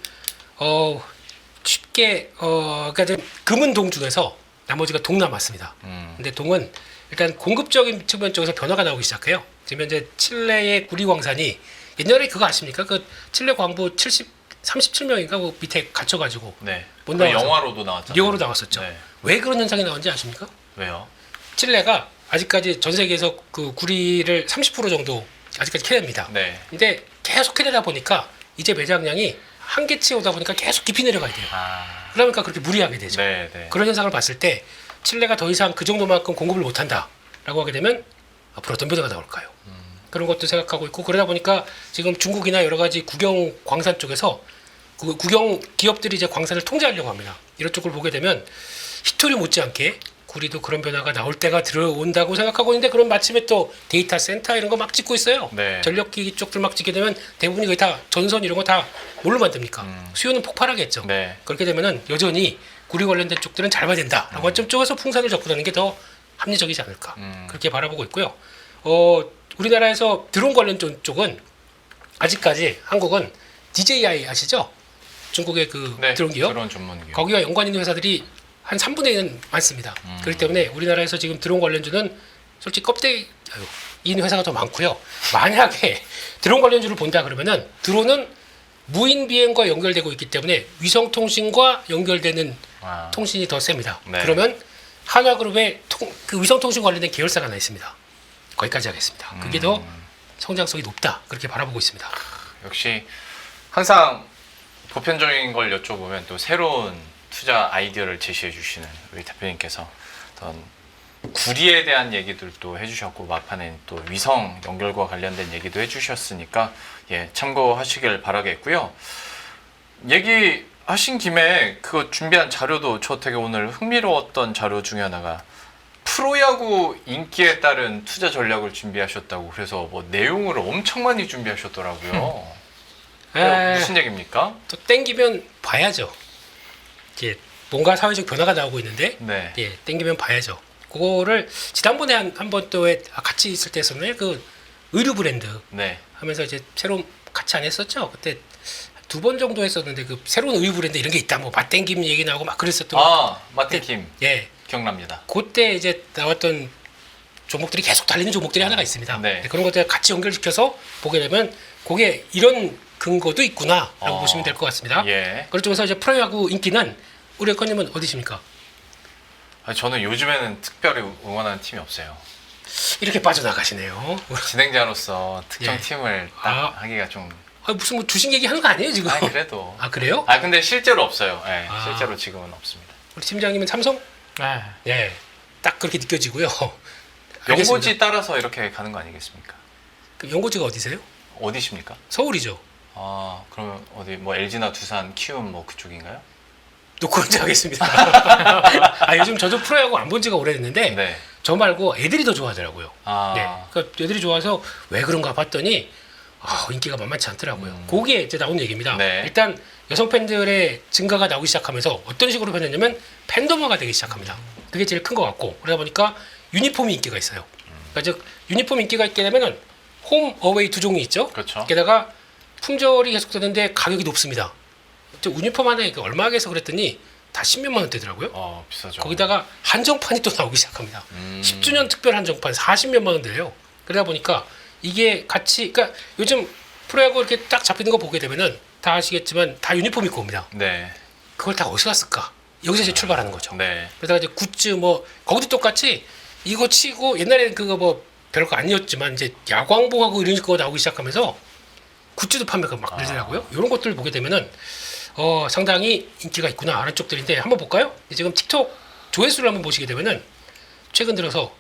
쉽게 그러니까 지금 금은 동 중에서 나머지가 동 남았습니다. 근데 동은 일단 공급적인 측면 쪽에서 변화가 나오기 시작해요. 지금 현재 칠레의 구리 광산이 옛날에 그거 아십니까? 그 칠레 광부 37명인가 그 밑에 갇혀가지고 네. 못 그 나와서 영화로도 나왔잖아요. 영어로 나왔었죠. 네. 왜 그런 현상이 나온지 아십니까? 왜요? 칠레가 아직까지 전 세계에서 그 구리를 30% 정도 아직까지 캐냅니다. 네. 근데 계속 캐내다 보니까 이제 매장량이 한계치에 오다 보니까 계속 깊이 내려가야 돼요. 아. 그러니까 그렇게 무리하게 되죠. 네, 네. 그런 현상을 봤을 때 칠레가 더 이상 그 정도만큼 공급을 못한다라고 하게 되면 앞으로 어떤 변화가 나올까요? 그런 것도 생각하고 있고 그러다 보니까 지금 중국이나 여러 가지 국영 광산 쪽에서 그 국영 기업들이 이제 광산을 통제하려고 합니다. 이런 쪽을 보게 되면 히토리 못지않게 구리도 그런 변화가 나올 때가 들어온다고 생각하고 있는데 그런 마침에 또 데이터 센터 이런 거 막 짓고 있어요. 네. 전력기기 쪽들 막 짓게 되면 대부분이 거의 다 전선 이런 거 다 뭘로 만듭니까? 수요는 폭발하겠죠. 네. 그렇게 되면은 여전히 구리 관련된 쪽들은 잘 봐야 된다라고 한 점 쪽에서 풍산을 접근하는 게 더 합리적이지 않을까 그렇게 바라보고 있고요. 우리나라에서 드론 관련 쪽은 아직까지 한국은 DJI 아시죠? 중국의 그 네. 드론 기업 드론 전문 기업. 거기와 연관 있는 회사들이 한 3분의 1은 많습니다. 그렇기 때문에 우리나라에서 지금 드론 관련주는 솔직히 껍데기인 회사가 더 많고요. 만약에 드론 관련주를 본다 그러면은 드론은 무인 비행과 연결되고 있기 때문에 위성 통신과 연결되는 아. 통신이 더 셉니다. 네. 그러면 한화그룹의 그 위성 통신 관련된 계열사가 하나 있습니다. 거기까지 하겠습니다. 그게 더 성장성이 높다 그렇게 바라보고 있습니다. 역시 항상 보편적인 걸 여쭤보면 또 새로운 투자 아이디어를 제시해 주시는 우리 대표님께서 어떤 구리에 대한 얘기들도 해주셨고 막판에 또 위성 연결과 관련된 얘기도 해주셨으니까 예 참고하시길 바라겠고요. 얘기하신 김에 그거 준비한 자료도 저 되게 오늘 흥미로웠던 자료 중에 하나가 프로야구 인기에 따른 투자 전략을 준비하셨다고 그래서 뭐 내용을 엄청 많이 준비하셨더라고요. 무슨 얘기입니까? 또 땡기면 봐야죠. 이제 뭔가 사회적 변화가 나오고 있는데 네. 예, 땡기면 봐야죠. 그거를 지난번에 한 번 또 같이 있을 때 했었나요? 그 의류 브랜드 네. 하면서 이제 새로운 같이 안 했었죠. 그때 2번 정도 했었는데 그 새로운 의류 브랜드 이런 게 있다. 뭐 맛땡김 얘기 나오고 막 그랬었던 아, 마틴킴 예. 기억납니다. 그때 이제 나왔던 종목들이 계속 달리는 종목들이 하나가 있습니다. 네. 그런 것들 같이 연결시켜서 보게 되면 그게 이런 근거도 있구나라고 보시면 될 것 같습니다. 예. 그걸 통해서 이제 프로야구 인기는 우리 앵커님은 어디십니까? 아니, 저는 요즘에는 특별히 응원하는 팀이 없어요. 이렇게 빠져나가시네요. 진행자로서 특정 예. 팀을 딱 아. 하기가 좀. 무슨 뭐 주식 얘기 하는 거 아니에요 지금? 아니 그래도. 아 그래요? 아 근데 실제로 없어요. 예. 아. 실제로 지금은 없습니다. 우리 팀장님은 삼성? 네. 예, 딱 그렇게 느껴지고요. 연고지 따라서 이렇게 가는 거 아니겠습니까? 그 연고지가 어디세요? 어디십니까? 서울이죠. 아 그러면 어디 뭐 LG나 두산, 키움 뭐 그쪽인가요? 놓고 하겠습니다. 요즘 저도 프로야구 안 본 지가 오래됐는데 네. 저 말고 애들이 더 좋아하더라고요. 아. 네, 그러니까 애들이 좋아서 왜 그런가 봤더니 인기가 만만치 않더라고요. 그게 이제 나온 얘기입니다. 네. 일단 여성 팬들의 증가가 나오기 시작하면서 어떤 식으로 변했냐면 팬덤화가 되기 시작합니다. 그게 제일 큰 것 같고 그러다 보니까 유니폼이 인기가 있어요. 그러니까 즉 유니폼 인기가 있게 되면은 홈, 어웨이 두 종류 있죠. 그렇죠. 게다가 품절이 계속되는데 가격이 높습니다. 저 유니폼 하나에 얼마 해서 그랬더니 다 10몇만 원대더라고요. 비싸죠. 거기다가 한정판이 또 나오기 시작합니다. 10주년 특별 한정판 40몇만 원대예요. 그러다 보니까 이게 같이 그러니까 요즘 프로야구 이렇게 딱 잡히는 거 보게 되면은 다 아시겠지만 다 유니폼 입고 옵니다. 네. 그걸 다 어디서 샀을까? 여기서 이제 출발하는 거죠. 네. 그러다가 이제 굿즈 뭐 거기도 똑같이 이거 치고 옛날에는 그거 뭐 별거 아니었지만 이제 야광봉하고 이런 거 나오기 시작하면서 굿즈도 판매가 막 늘더라고요. 이런 것들을 보게 되면은 상당히 인기가 있구나 하는 쪽들인데 한번 볼까요? 지금 틱톡 조회수를 한번 보시게 되면은 최근 들어서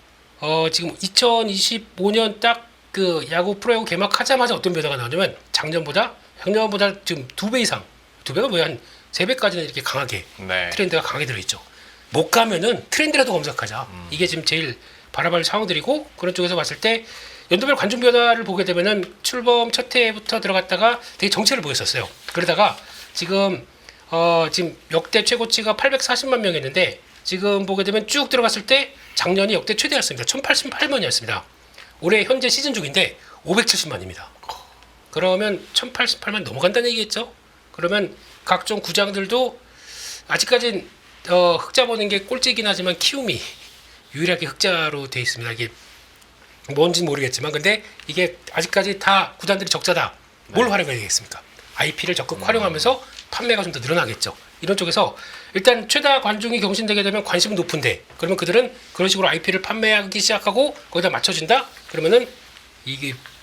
지금 2025년 딱 그 야구 프로야구 개막하자마자 어떤 변화가 나오냐면 작년보다 지금 2배 이상 2배가 뭐야 한 3배까지는 이렇게 강하게 네. 트렌드가 강하게 들어있죠. 못 가면은 트렌드라도 검색하자. 이게 지금 제일 바라볼 상황들이고 그런 쪽에서 봤을 때 연도별 관중 변화를 보게 되면은 출범 첫 해부터 들어갔다가 되게 정체를 보였었어요. 그러다가 지금 지금 역대 최고치가 840만 명이었는데 지금 보게 되면 쭉 들어갔을 때 작년이 역대 최대였습니다. 1088만이었습니다. 올해 현재 시즌 중인데 570만입니다. 그러면 1088만 넘어간다는 얘기겠죠? 그러면 각종 구장들도 아직까진 흑자 보는 게 꼴찌긴 하지만 키움이 유일하게 흑자로 돼 있습니다. 이게 뭔지는 모르겠지만 근데 이게 아직까지 다 구단들이 적자다. 뭘 활용해야 되겠습니까? IP를 적극 활용하면서 판매가 좀 더 늘어나겠죠. 이런 쪽에서 일단 최다 관중이 경신되게 되면 관심은 높은데 그러면 그들은 그런 식으로 IP를 판매하기 시작하고 거기다 맞춰준다? 그러면은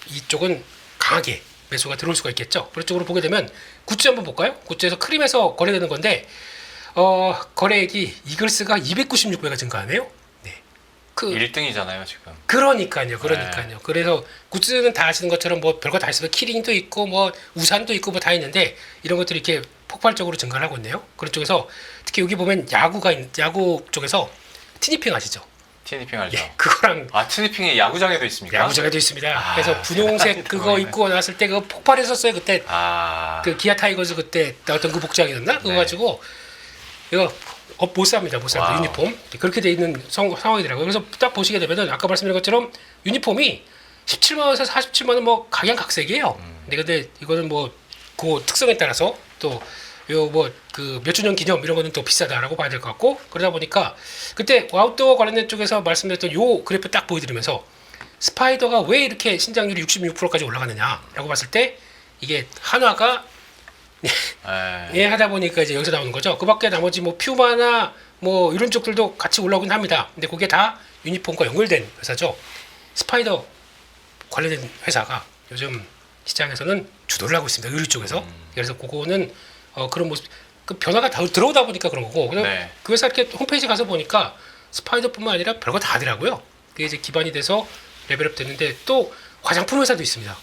이쪽은 강하게 매수가 들어올 수가 있겠죠. 그런 쪽으로 보게 되면 굿즈 한번 볼까요? 굿즈에서 크림에서 거래되는 건데 거래액이 이글스가 296배가 증가하네요. 네. 1등이잖아요 지금. 그러니까요. 네. 그래서 굿즈는 다 아시는 것처럼 뭐 별거 다 있어요. 키링도 있고 뭐 우산도 있고 뭐 다 있는데 이런 것들이 이렇게 폭발적으로 증가를 하고 있네요. 그런 쪽에서 특히 여기 보면 야구 쪽에서 티니핑 아시죠? 티니핑 알죠? 예, 그거랑 티니핑이 야구장에도 있습니까? 야구장에도 있습니다. 그래서 분홍색 그거 입고 나왔을 때 그거 폭발했었어요. 그때 그 기아 타이거즈 그때 나왔던 그 복장이었나? 그거 네. 가지고 이거 못 삽니다. 유니폼 그렇게 돼 있는 상황이더라고요. 그래서 딱 보시게 되면은 아까 말씀드린 것처럼 유니폼이 17만 원에서 47만 원 뭐 각양각색이에요. 근데 이거는 뭐 그 특성에 따라서 또 요 뭐 그 몇 주년 기념 이런 거는 또 비싸다라고 봐야 될 것 같고 그러다 보니까 그때 아웃도어 관련된 쪽에서 말씀드렸던 요 그래프 딱 보여드리면서 스파이더가 왜 이렇게 신장률이 66%까지 올라가느냐라고 봤을 때 이게 한화가 예 하다 보니까 이제 여기서 나오는 거죠. 그밖에 나머지 뭐 퓨마나 뭐 이런 쪽들도 같이 올라오긴 합니다. 근데 그게 다 유니폼과 연결된 회사죠. 스파이더 관련된 회사가 요즘 시장에서는 주도를 하고 있습니다. 의류 쪽에서. 그래서 그거는 그런 모습 그 변화가 다 들어오다 보니까 그런 거고. 그래서 네. 그 회사 이렇게 홈페이지 가서 보니까 스파이더뿐만 아니라 별거 다 하더라고요. 그게 이제 기반이 돼서 레벨업 됐는데 또 화장품 회사도 있습니다.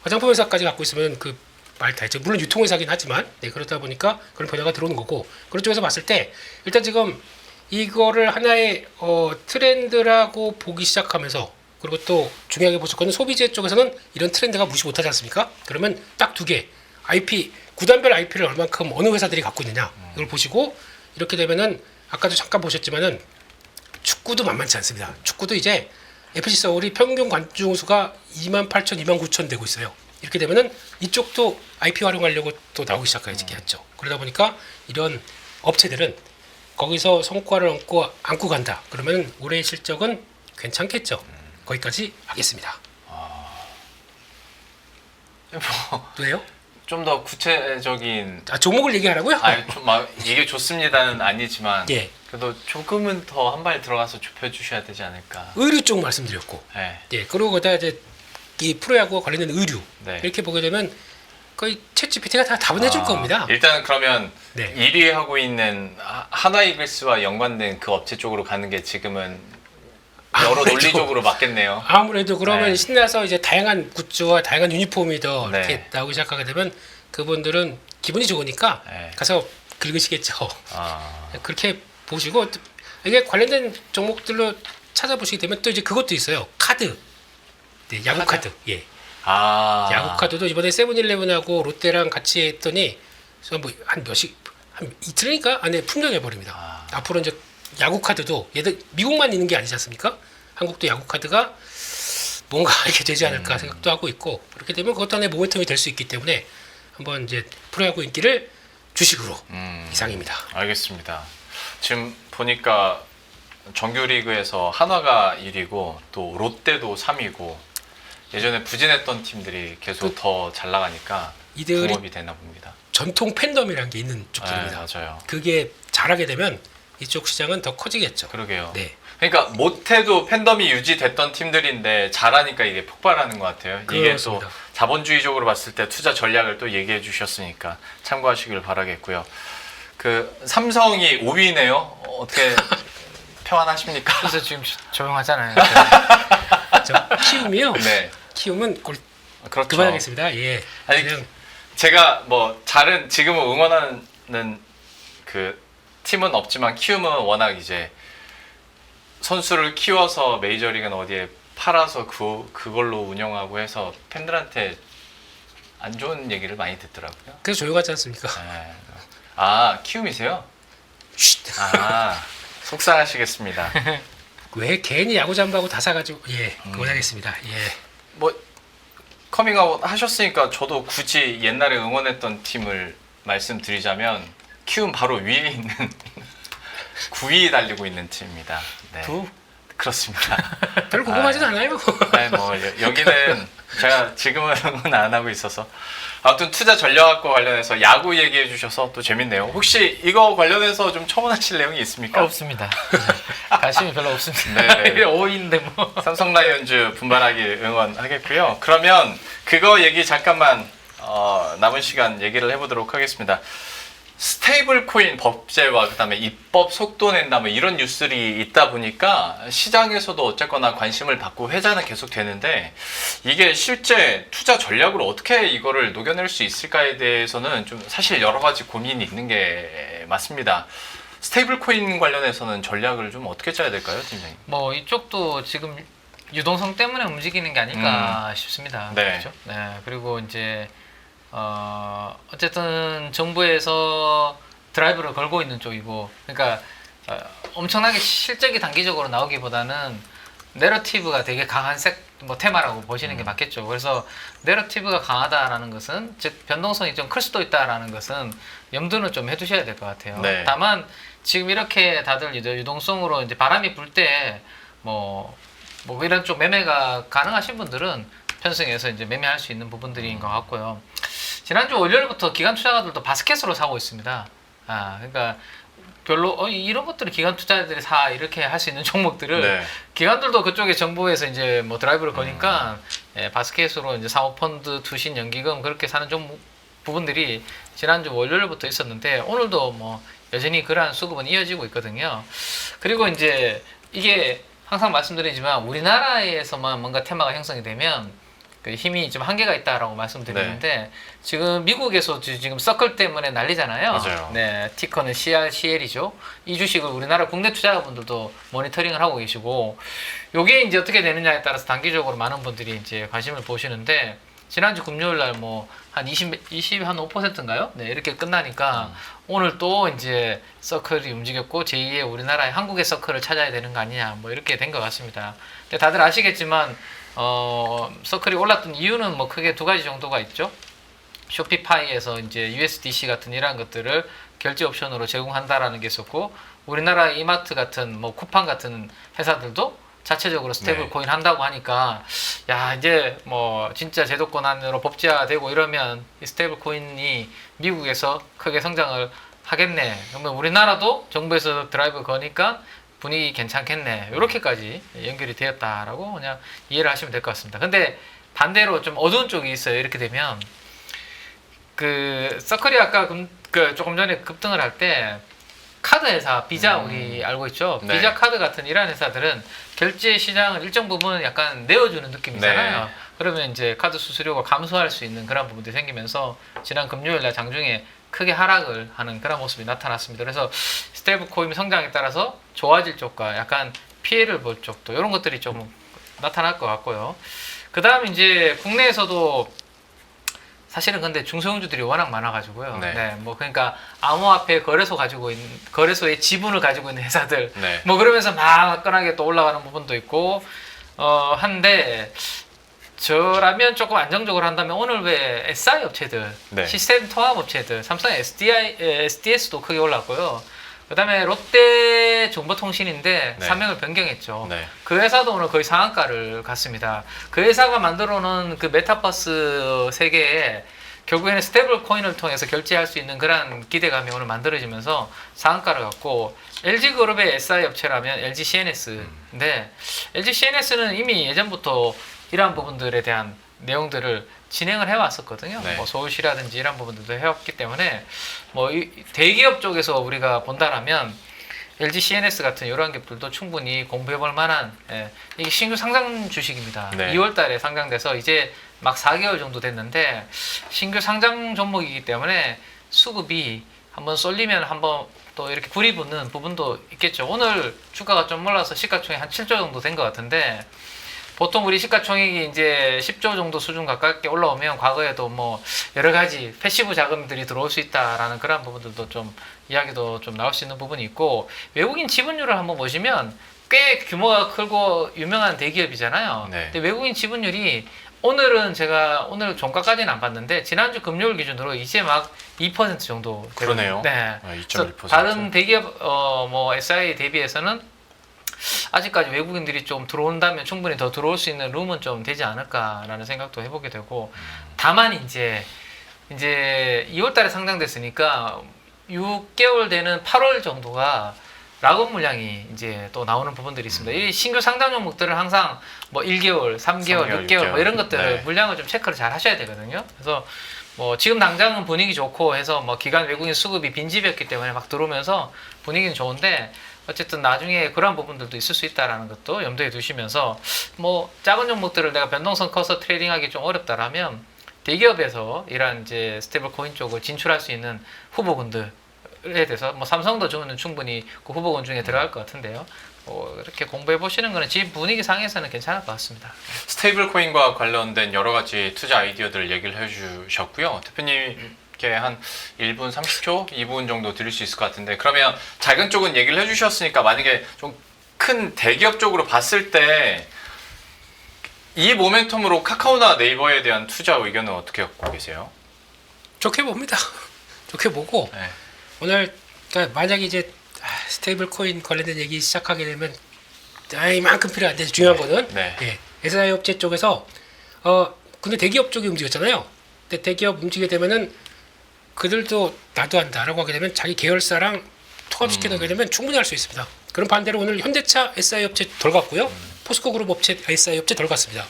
화장품 회사까지 갖고 있으면 그 말 다 했죠. 물론 유통회사긴 하지만 그러다 보니까 그런 변화가 들어오는 거고 그런 쪽에서 봤을 때 일단 지금 이거를 하나의 트렌드라고 보기 시작하면서 그리고 또 중요하게 보실 거는 소비재 쪽에서는 이런 트렌드가 무시 못하지 않습니까? 그러면 딱 두 개 IP 구단별 IP를 얼만큼 어느 회사들이 갖고 있느냐 이걸 보시고 이렇게 되면은 아까도 잠깐 보셨지만은 축구도 만만치 않습니다. 축구도 이제 FC 서울이 평균 관중 수가 28,000, 29,000 되고 있어요. 이렇게 되면은 이쪽도 IP 활용하려고 또 나오기 시작하겠죠. 그러다 보니까 이런 업체들은 거기서 성과를 안고 간다. 그러면 올해의 실적은 괜찮겠죠. 거기까지 하겠습니다. 왜요? 좀 더 구체적인 종목을 얘기하라고요? 좀막 이게 좋습니다는 아니지만 예. 그래도 조금은 더 한 발 들어가서 좁혀주셔야 되지 않을까. 의류 쪽 말씀드렸고, 네. 예. 그리고 거기다 이제 이 프로야구와 관련된 의류 네. 이렇게 보게 되면 거의 챗GPT가 다 답은 해줄 겁니다. 일단 그러면 네. 1위 하고 있는 한화 이글스와 연관된 그 업체 쪽으로 가는 게 지금은 여러 아무래도- 논리적으로 맞겠네요. 아무래도 그러면 네. 신나서 이제 다양한 굿즈와 다양한 유니폼이 더 네. 이렇게 나오기 시작하게 되면 그분들은 기분이 좋으니까 네. 가서 긁으시겠죠. 아, 그렇게 보시고 이게 관련된 종목들로 찾아보시게 되면 또 이제 그것도 있어요. 카드. 네, 야구 카드. 예. 야구 카드도 이번에 세븐일레븐하고 롯데랑 같이 했더니 뭐한 몇십 한 이틀이니까 안에 품절해 버립니다. 앞으로 이제 야구 카드도 얘들 미국만 있는 게 아니지 않습니까? 한국도 야구 카드가 뭔가 이렇게 되지 않을까 생각도 하고 있고 그렇게 되면 그것도 하나의 모멘텀이 될 수 있기 때문에 한번 이제 프로야구 인기를 주식으로 이상입니다. 알겠습니다. 지금 보니까 정규리그에서 한화가 1위고 또 롯데도 3위고 예전에 부진했던 팀들이 계속 더 잘 나가니까 이들이 붕업이 되나 봅니다. 전통 팬덤이라는 게 있는 쪽들입니다. 맞아요. 그게 잘하게 되면 이쪽 시장은 더 커지겠죠. 그러게요. 네. 그러니까 못해도 팬덤이 유지됐던 팀들인데 잘하니까 이게 폭발하는 것 같아요. 이게 그렇습니다. 또 자본주의적으로 봤을 때 투자 전략을 또 얘기해 주셨으니까 참고하시길 바라겠고요. 그 삼성이 5위네요. 어떻게 평안하십니까? 그래서 지금 조용하잖아요. 저 키움이요. 네, 키움은 꼴 그렇죠. 그만하겠습니다. 예. 아니, 그냥 제가 뭐 잘은 지금은 응원하는 그 팀은 없지만 키움은 워낙 이제 선수를 키워서 메이저리그는 어디에 팔아서 그걸로 운영하고 해서 팬들한테 안 좋은 얘기를 많이 듣더라고요. 그래서 조용하지 않습니까? 네. 아, 키움이세요? 쉿. 아, 속상하시겠습니다. 왜 괜히 야구 잠바고 다 사가지고 그만하겠습니다. 예. 뭐 커밍아웃 하셨으니까 저도 굳이 옛날에 응원했던 팀을 말씀드리자면 키움 바로 위에 있는 9위 달리고 있는 팀입니다. 네. 두 그렇습니다. 별로 궁금하지도 않아요. 네, 뭐 여기는 제가 지금은 응원 안 하고 있어서 아무튼 투자 전략과 관련해서 야구 얘기해 주셔서 또 재밌네요. 혹시 이거 관련해서 좀 첨언하실 내용이 있습니까? 없습니다. 네. 관심이 별로 없습니다. 네, 네. 5위인데 뭐. 삼성 라이온즈 분발하길 응원하겠고요. 그러면 그거 얘기 잠깐만 남은 시간 얘기를 해보도록 하겠습니다. 스테이블 코인 법제와 그다음에 입법 속도 낸다 뭐 이런 뉴스들이 있다 보니까 시장에서도 어쨌거나 관심을 받고 회자는 계속 되는데 이게 실제 투자 전략으로 어떻게 이거를 녹여낼 수 있을까에 대해서는 좀 사실 여러 가지 고민이 있는 게 맞습니다. 스테이블 코인 관련해서는 전략을 좀 어떻게 짜야 될까요, 팀장님? 뭐 이쪽도 지금 유동성 때문에 움직이는 게 아닐까 싶습니다. 네. 그렇죠? 네. 그리고 이제 어쨌든 정부에서 드라이브를 걸고 있는 쪽이고, 그러니까 엄청나게 실적이 단기적으로 나오기보다는 내러티브가 되게 강한 뭐 테마라고 보시는 게 맞겠죠. 그래서 내러티브가 강하다라는 것은 즉 변동성이 좀 클 수도 있다라는 것은 염두는 좀 해두셔야 될 것 같아요. 네. 다만 지금 이렇게 다들 이제 유동성으로 이제 바람이 불 때 뭐 이런 쪽 매매가 가능하신 분들은 편승해서 이제 매매할 수 있는 부분들인 것 같고요. 지난주 월요일부터 기관 투자가들도 바스켓으로 사고 있습니다. 그러니까 별로 이런 것들을 기관 투자자들이 사 이렇게 할 수 있는 종목들을 네. 기관들도 그쪽에 정부에서 이제 뭐 드라이브를 거니까 바스켓으로 이제 사모펀드, 투신, 연기금 그렇게 사는 종목 부분들이 지난주 월요일부터 있었는데 오늘도 뭐 여전히 그러한 수급은 이어지고 있거든요. 그리고 이제 이게 항상 말씀드리지만 우리나라에서만 뭔가 테마가 형성이 되면 그 힘이 좀 한계가 있다라고 말씀드리는데 지금 미국에서 지금 서클 때문에 난리잖아요. 맞아요. 네, 티커는 CRCL이죠. 이 주식을 우리나라 국내 투자자분들도 모니터링을 하고 계시고, 요게 이제 어떻게 되느냐에 따라서 단기적으로 많은 분들이 이제 관심을 보시는데 지난주 금요일 날 뭐 한 20한 5%인가요? 네, 이렇게 끝나니까 오늘 또 이제 서클이 움직였고 제2의 우리나라의 한국의 서클을 찾아야 되는 거 아니냐 뭐 이렇게 된 것 같습니다. 근데 다들 아시겠지만 서클이 올랐던 이유는 뭐 크게 두 가지 정도가 있죠. 쇼피파이에서 이제 USDC 같은 이러한 것들을 결제 옵션으로 제공한다라는 게 있었고, 우리나라 이마트 같은 뭐 쿠팡 같은 회사들도 자체적으로 스테이블 코인 한다고 하니까 야 이제 뭐 진짜 제도권 안으로 법제화되고 이러면 이 스테이블 코인이 미국에서 크게 성장을 하겠네. 그러면 우리나라도 정부에서 드라이브 거니까 분위기 괜찮겠네. 이렇게까지 연결이 되었다라고 그냥 이해를 하시면 될 것 같습니다. 근데 반대로 좀 어두운 쪽이 있어요. 이렇게 되면 그 서클이 아까 조금 전에 급등을 할 때 카드 회사 비자 우리 알고 있죠. 네. 비자 카드 같은 이런 회사들은 결제 시장을 일정 부분 약간 내어주는 느낌이잖아요. 네. 그러면 이제 카드 수수료가 감소할 수 있는 그런 부분들이 생기면서 지난 금요일 날 장중에 크게 하락을 하는 그런 모습이 나타났습니다. 그래서 스테이블 코인 성장에 따라서 좋아질 쪽과 약간 피해를 볼 쪽도 이런 것들이 좀 나타날 것 같고요. 그 다음 이제 국내에서도 사실은 근데 중소형주들이 워낙 많아가지고요. 네. 네. 뭐 그러니까 암호화폐 거래소 가지고 있는 거래소의 지분을 가지고 있는 회사들, 네. 뭐 그러면서 막 화끈하게 또 올라가는 부분도 있고 한데 저라면 조금 안정적으로 한다면 오늘 왜 SI 업체들, 네. 시스템 통합 업체들, 삼성의 SDS도 크게 올랐고요. 그다음에 롯데 정보통신인데 네. 사명을 변경했죠. 네. 그 회사도 오늘 거의 상한가를 갔습니다. 그 회사가 만들어놓은 그 메타버스 세계에 결국에는 스테이블 코인을 통해서 결제할 수 있는 그런 기대감이 오늘 만들어지면서 상한가를 갔고, LG그룹의 SI 업체라면 LG CNS인데 LG CNS는 이미 예전부터 이러한 부분들에 대한 내용들을 진행을 해왔었거든요. 네. 뭐 서울시라든지 이런 부분들도 해왔기 때문에 뭐 이 대기업 쪽에서 우리가 본다라면 LG CNS 같은 이런 기업들도 충분히 공부해볼 만한, 이게 신규 상장 주식입니다. 네. 2월달에 상장돼서 이제 막 4개월 정도 됐는데 신규 상장 종목이기 때문에 수급이 한번 쏠리면 한번 또 이렇게 불이 붙는 부분도 있겠죠. 오늘 주가가 좀 올라서 시가총액 한 7조 정도 된 것 같은데, 보통 우리 시가총액이 이제 10조 정도 수준 가깝게 올라오면 과거에도 뭐 여러 가지 패시브 자금들이 들어올 수 있다라는 그런 부분들도 좀 이야기도 좀 나올 수 있는 부분이 있고, 외국인 지분율을 한번 보시면 꽤 규모가 크고 유명한 대기업이잖아요. 네. 근데 외국인 지분율이 오늘은 제가 오늘 종가까지는 안 봤는데 지난주 금요일 기준으로 이제 막 2% 정도 그러네요. 네. 아, 그래서 2.1%. 다른 대기업 뭐 SI 대비해서는 아직까지 외국인들이 좀 들어온다면 충분히 더 들어올 수 있는 룸은 좀 되지 않을까라는 생각도 해보게 되고, 다만 이제 2월달에 상장됐으니까 6개월 되는 8월 정도가 락업 물량이 이제 또 나오는 부분들이 있습니다. 이 신규 상장 종목들은 항상 뭐 1개월, 3개월, 6개월 뭐 이런 것들을 네. 물량을 좀 체크를 잘 하셔야 되거든요. 그래서 뭐 지금 당장은 분위기 좋고 해서 뭐 기간 외국인 수급이 빈집이었기 때문에 막 들어오면서 분위기는 좋은데, 어쨌든 나중에 그런 부분들도 있을 수 있다라는 것도 염두에 두시면서, 뭐 작은 종목들을 내가 변동성 커서 트레이딩하기 좀 어렵다라면 대기업에서 이러한 이제 스테이블 코인 쪽을 진출할 수 있는 후보군들에 대해서 뭐 삼성도 저는 충분히 그 후보군 중에 들어갈 것 같은데요. 이렇게 공부해 보시는 거는 지금 분위기 상에서는 괜찮을 것 같습니다. 스테이블 코인과 관련된 여러 가지 투자 아이디어들을 얘기를 해주셨고요. 대표님께 한 1분 30초, 2분 정도 드릴 수 있을 것 같은데, 그러면 작은 쪽은 얘기를 해주셨으니까 만약에 좀 큰 대기업 쪽으로 봤을 때 이 모멘텀으로 카카오나 네이버에 대한 투자 의견은 어떻게 갖고 계세요? 좋게 봅니다. 좋게 보고 네. 오늘 그러니까 만약에 이제 스테이블 코인 관련된 얘기 시작하게 되면 이만큼 필요한데 중요한 거는 네. SI 업체 쪽에서 근데 대기업 쪽이 움직였잖아요. 근데 대기업 움직이게 되면은 그들도 나도 한다라고 하게 되면 자기 계열사랑 통합시켜 놓게 되면 충분히 할 수 있습니다. 그럼 반대로 오늘 현대차 SI 업체 덜 갔고요. 포스코 그룹 업체 SI 업체 덜 갔습니다.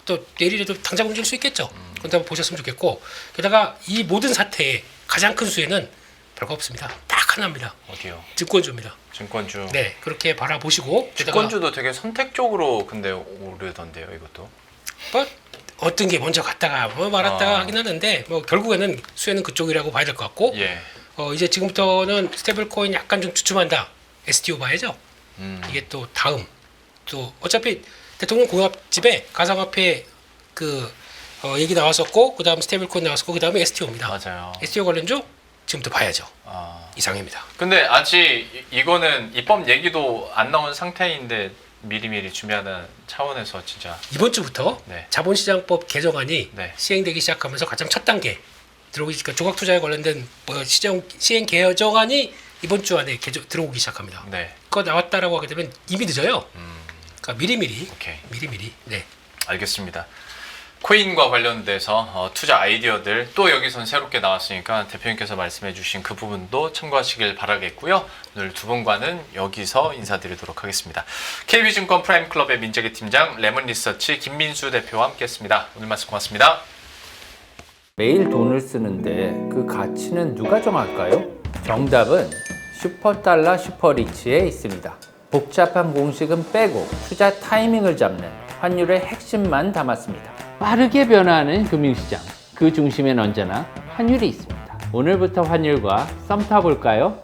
또 내일에도 당장 움직일 수 있겠죠. 그건 한번 보셨으면 좋겠고, 게다가 이 모든 사태의 가장 큰 수혜는 별거 없습니다. 딱 하나입니다. 어디요? 증권주입니다. 증권주. 네, 그렇게 바라보시고, 증권주도 되게 선택적으로 근데 오르던데요, 이것도. 뭐 어떤 게 먼저 갔다가 뭐 말았다가 하긴 하는데 뭐 결국에는 수혜는 그쪽이라고 봐야 될 것 같고, 예. 이제 지금부터는 스테이블 코인 약간 좀 주춤한다. STO 봐야죠. 이게 또 다음 또 어차피 대통령 공약집에 가상화폐 얘기 나왔었고, 그 다음 스테이블 코인 나왔었고, 그 다음에 STO입니다. 맞아요. STO 관련주 지금부터 봐야죠. 아. 이상입니다. 근데 아직 이거는 입법 얘기도 안 나온 상태인데 미리미리 준비하는 차원에서 진짜. 이번 주부터 네. 자본시장법 개정안이 네. 시행되기 시작하면서 가장 첫 단계 들어오기, 그러니까 조각 투자에 관련된 시행 개정안이 이번 주 안에 들어오기 시작합니다. 네. 그거 나왔다라고 하게 되면 이미 늦어요. 그러니까 미리미리. 오케이. 미리미리. 네. 알겠습니다. 코인과 관련돼서 투자 아이디어들 또 여기선 새롭게 나왔으니까 대표님께서 말씀해주신 그 부분도 참고하시길 바라겠고요. 오늘 두 분과는 여기서 인사드리도록 하겠습니다. KB증권 프라임클럽의 민재기 팀장, 레몬리서치 김민수 대표와 함께했습니다. 오늘 말씀 고맙습니다. 매일 돈을 쓰는데 그 가치는 누가 정할까요? 정답은 슈퍼달러 슈퍼리치에 있습니다. 복잡한 공식은 빼고 투자 타이밍을 잡는 환율의 핵심만 담았습니다. 빠르게 변화하는 금융시장, 그 중심엔 언제나 환율이 있습니다. 오늘부터 환율과 썸 타볼까요?